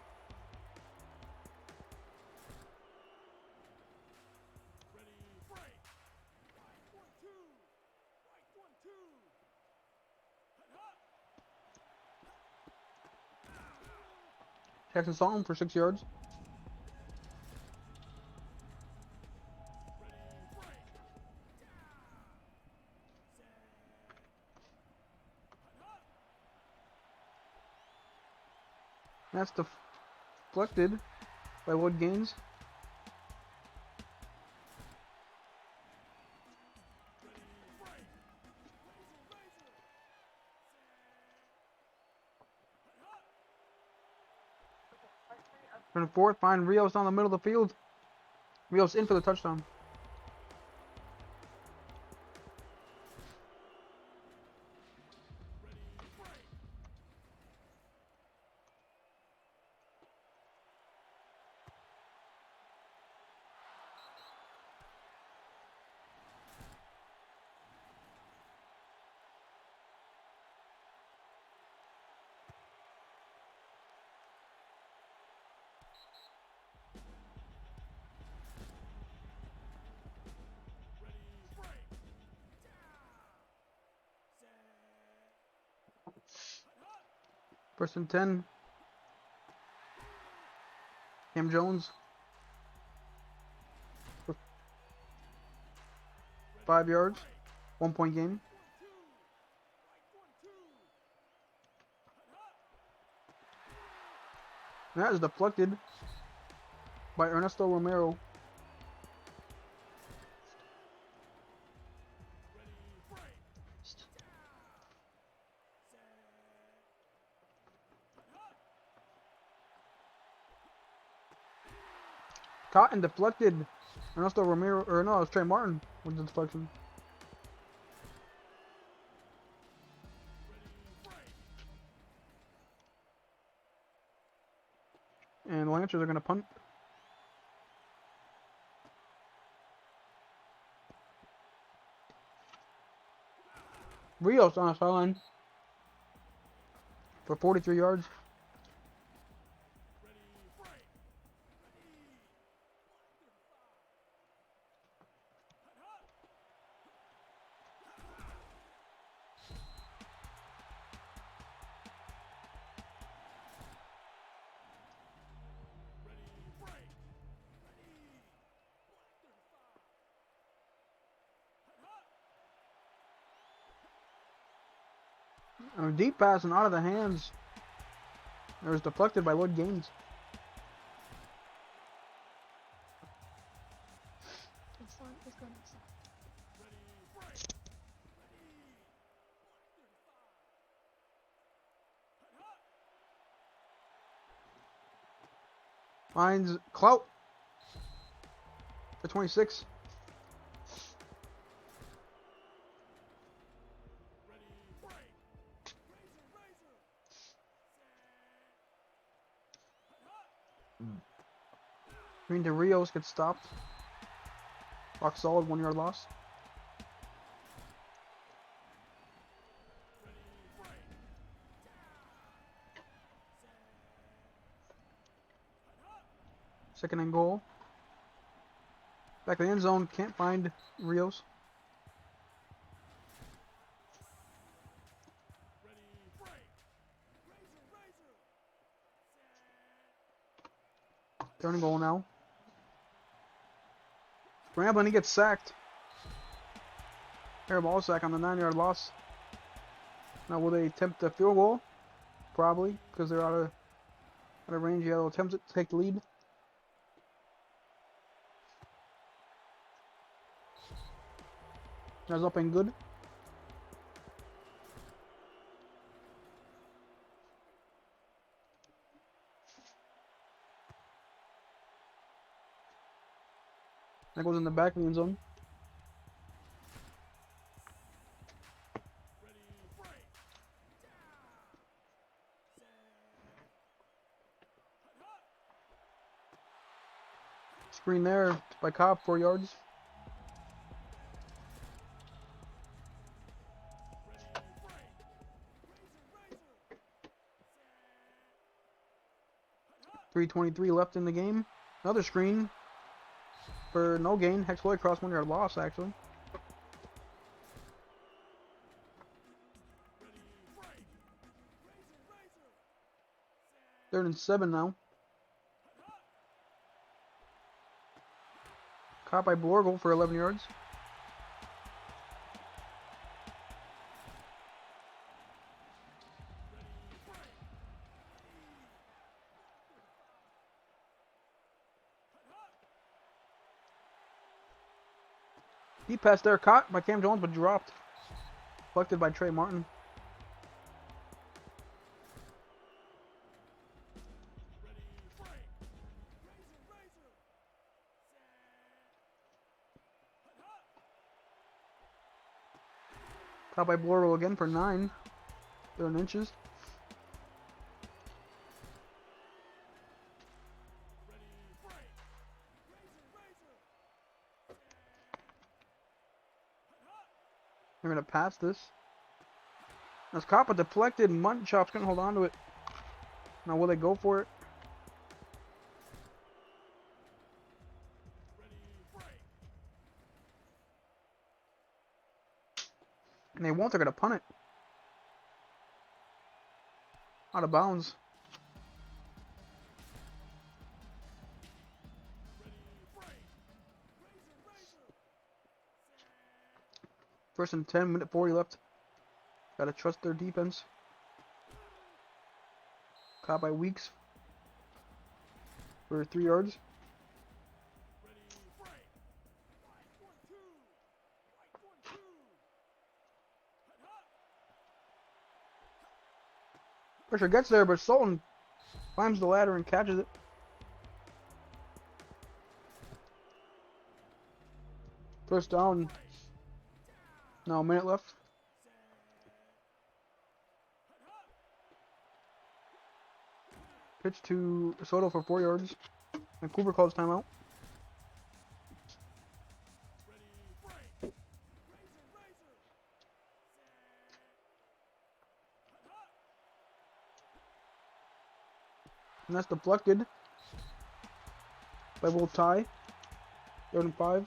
Jackson saw him for 6 yards. That's deflected by Wood Gaines. Turn fourth, find Rios down the middle of the field. Rios in for the touchdown. First and 10. Cam Jones. 5 yards. 1 point game. And that is deflected by Ernesto Romero. Caught and deflected. Ernesto Romero, or no, it was Trey Martin with the deflection. And the Lancers are going to punt. Rios on the sideline for 43 yards. And a deep pass and out of the hands. It was deflected by Lloyd Gaines. Finds Clout for 26. Green to Rios gets stopped. Rock solid, 1 yard loss. Second and goal. Back to the end zone, can't find Rios. Third and goal now. Scrambling, he gets sacked. Terrible ball sack on the 9-yard loss. Now will they attempt a field goal? Probably, because they're out of range. Yeah, they'll attempt it to take the lead. That's up and good. That goes in the back of the end zone. Screen there by Cobb, 4 yards. .323 left in the game. Another screen for no gain. Hex Floyd cross 1 yard loss, actually. Third and 7 now. Caught by Blorgle for 11 yards. Deep pass there, caught by Cam Jones, but dropped. Deflected by Trey Martin. Caught by Blorgle again for 9. 3 inches. They're going to pass this. That's caught but deflected. Mutton Chop's going to hold on to it. Now will they go for it? And they won't. They're going to punt it. Out of bounds. First and 10, minute 40 left. Gotta trust their defense. Caught by Weeks for 3 yards. Pressure gets there, but Sultan climbs the ladder and catches it. First down. Now a minute left. Pitch to Soto for 4 yards. Vancouver calls timeout. And that's deflected by Will Ty. 3rd and 5.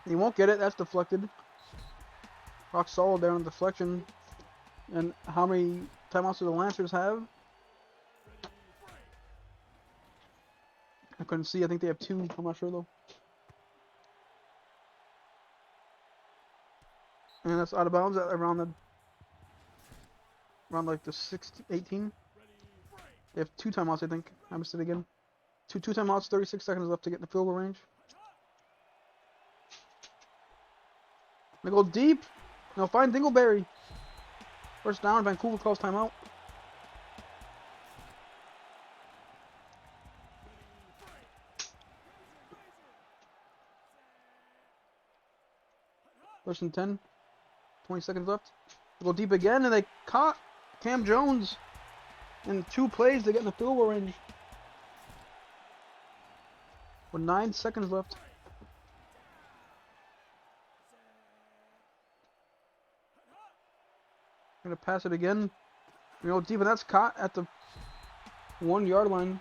He won't get it. That's deflected. Rock solid there on deflection. And how many timeouts do the Lancers have? I couldn't see. I think they have 2. I'm not sure though. And that's out of bounds at around like the 18. They have 2 timeouts, I think. I missed it again. Two timeouts, 36 seconds left to get in the field goal range. They go deep. No, find Dingleberry. First down, Vancouver calls timeout. First and 10. 20 seconds left. They go deep again, and they caught Cam Jones in 2 plays to get in the field goal range. With 9 seconds left. Gonna pass it again. Deep, and that's caught at the 1-yard line.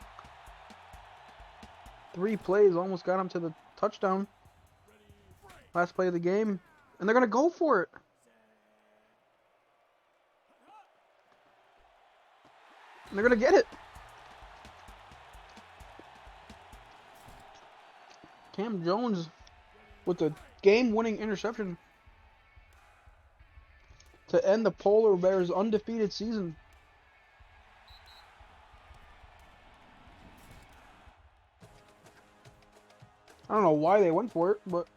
3 plays almost got him to the touchdown. Last play of the game. And they're gonna go for it. And they're gonna get it. Cam Jones with the game-winning interception to end the Polar Bears' undefeated season. I don't know why they went for it, but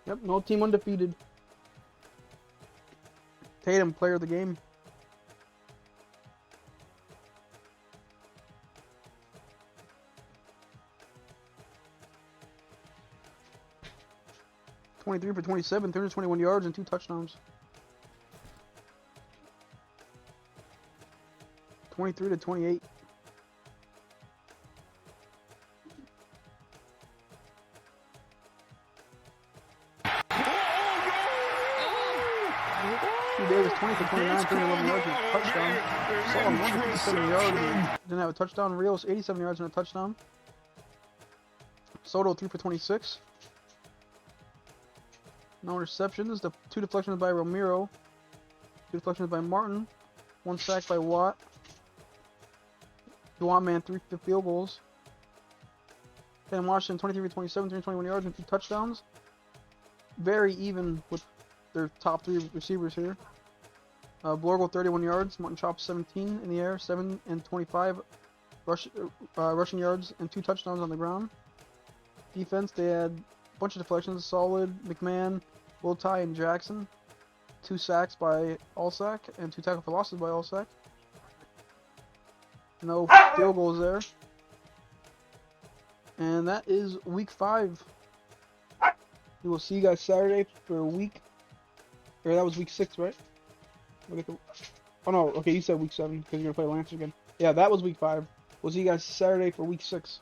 yep, no team undefeated. Tatum, player of the game. .23 for 27, 321 yards and 2 touchdowns. 23 to 28. Davis 20 for 29, 311 yards and a touchdown. Solomon 157 yards and didn't have a touchdown. Rios 87 yards and a touchdown. Soto 3 for 26. No interceptions. The 2 deflections by Romero. 2 deflections by Martin. 1 sack by Watt. Dewan Man 3 field goals. Dan Washington 23 for 27, 321 yards and 2 touchdowns. Very even with their top 3 receivers here. Blorgo 31 yards. Martin Chop 17 in the air. 7 and 25 rushing yards and 2 touchdowns on the ground. Defense, they had a bunch of deflections. Solid, McMahon, Wiltie, and Jackson. 2 sacks by Allsack and 2 tackle for losses by Allsack. No field goals there. And that is week 5. We will see you guys Saturday for week. Or that was week 6, right? Oh no, okay, you said week 7 because you're gonna play Lancers again. Yeah, that was week 5. We'll see you guys Saturday for week 6.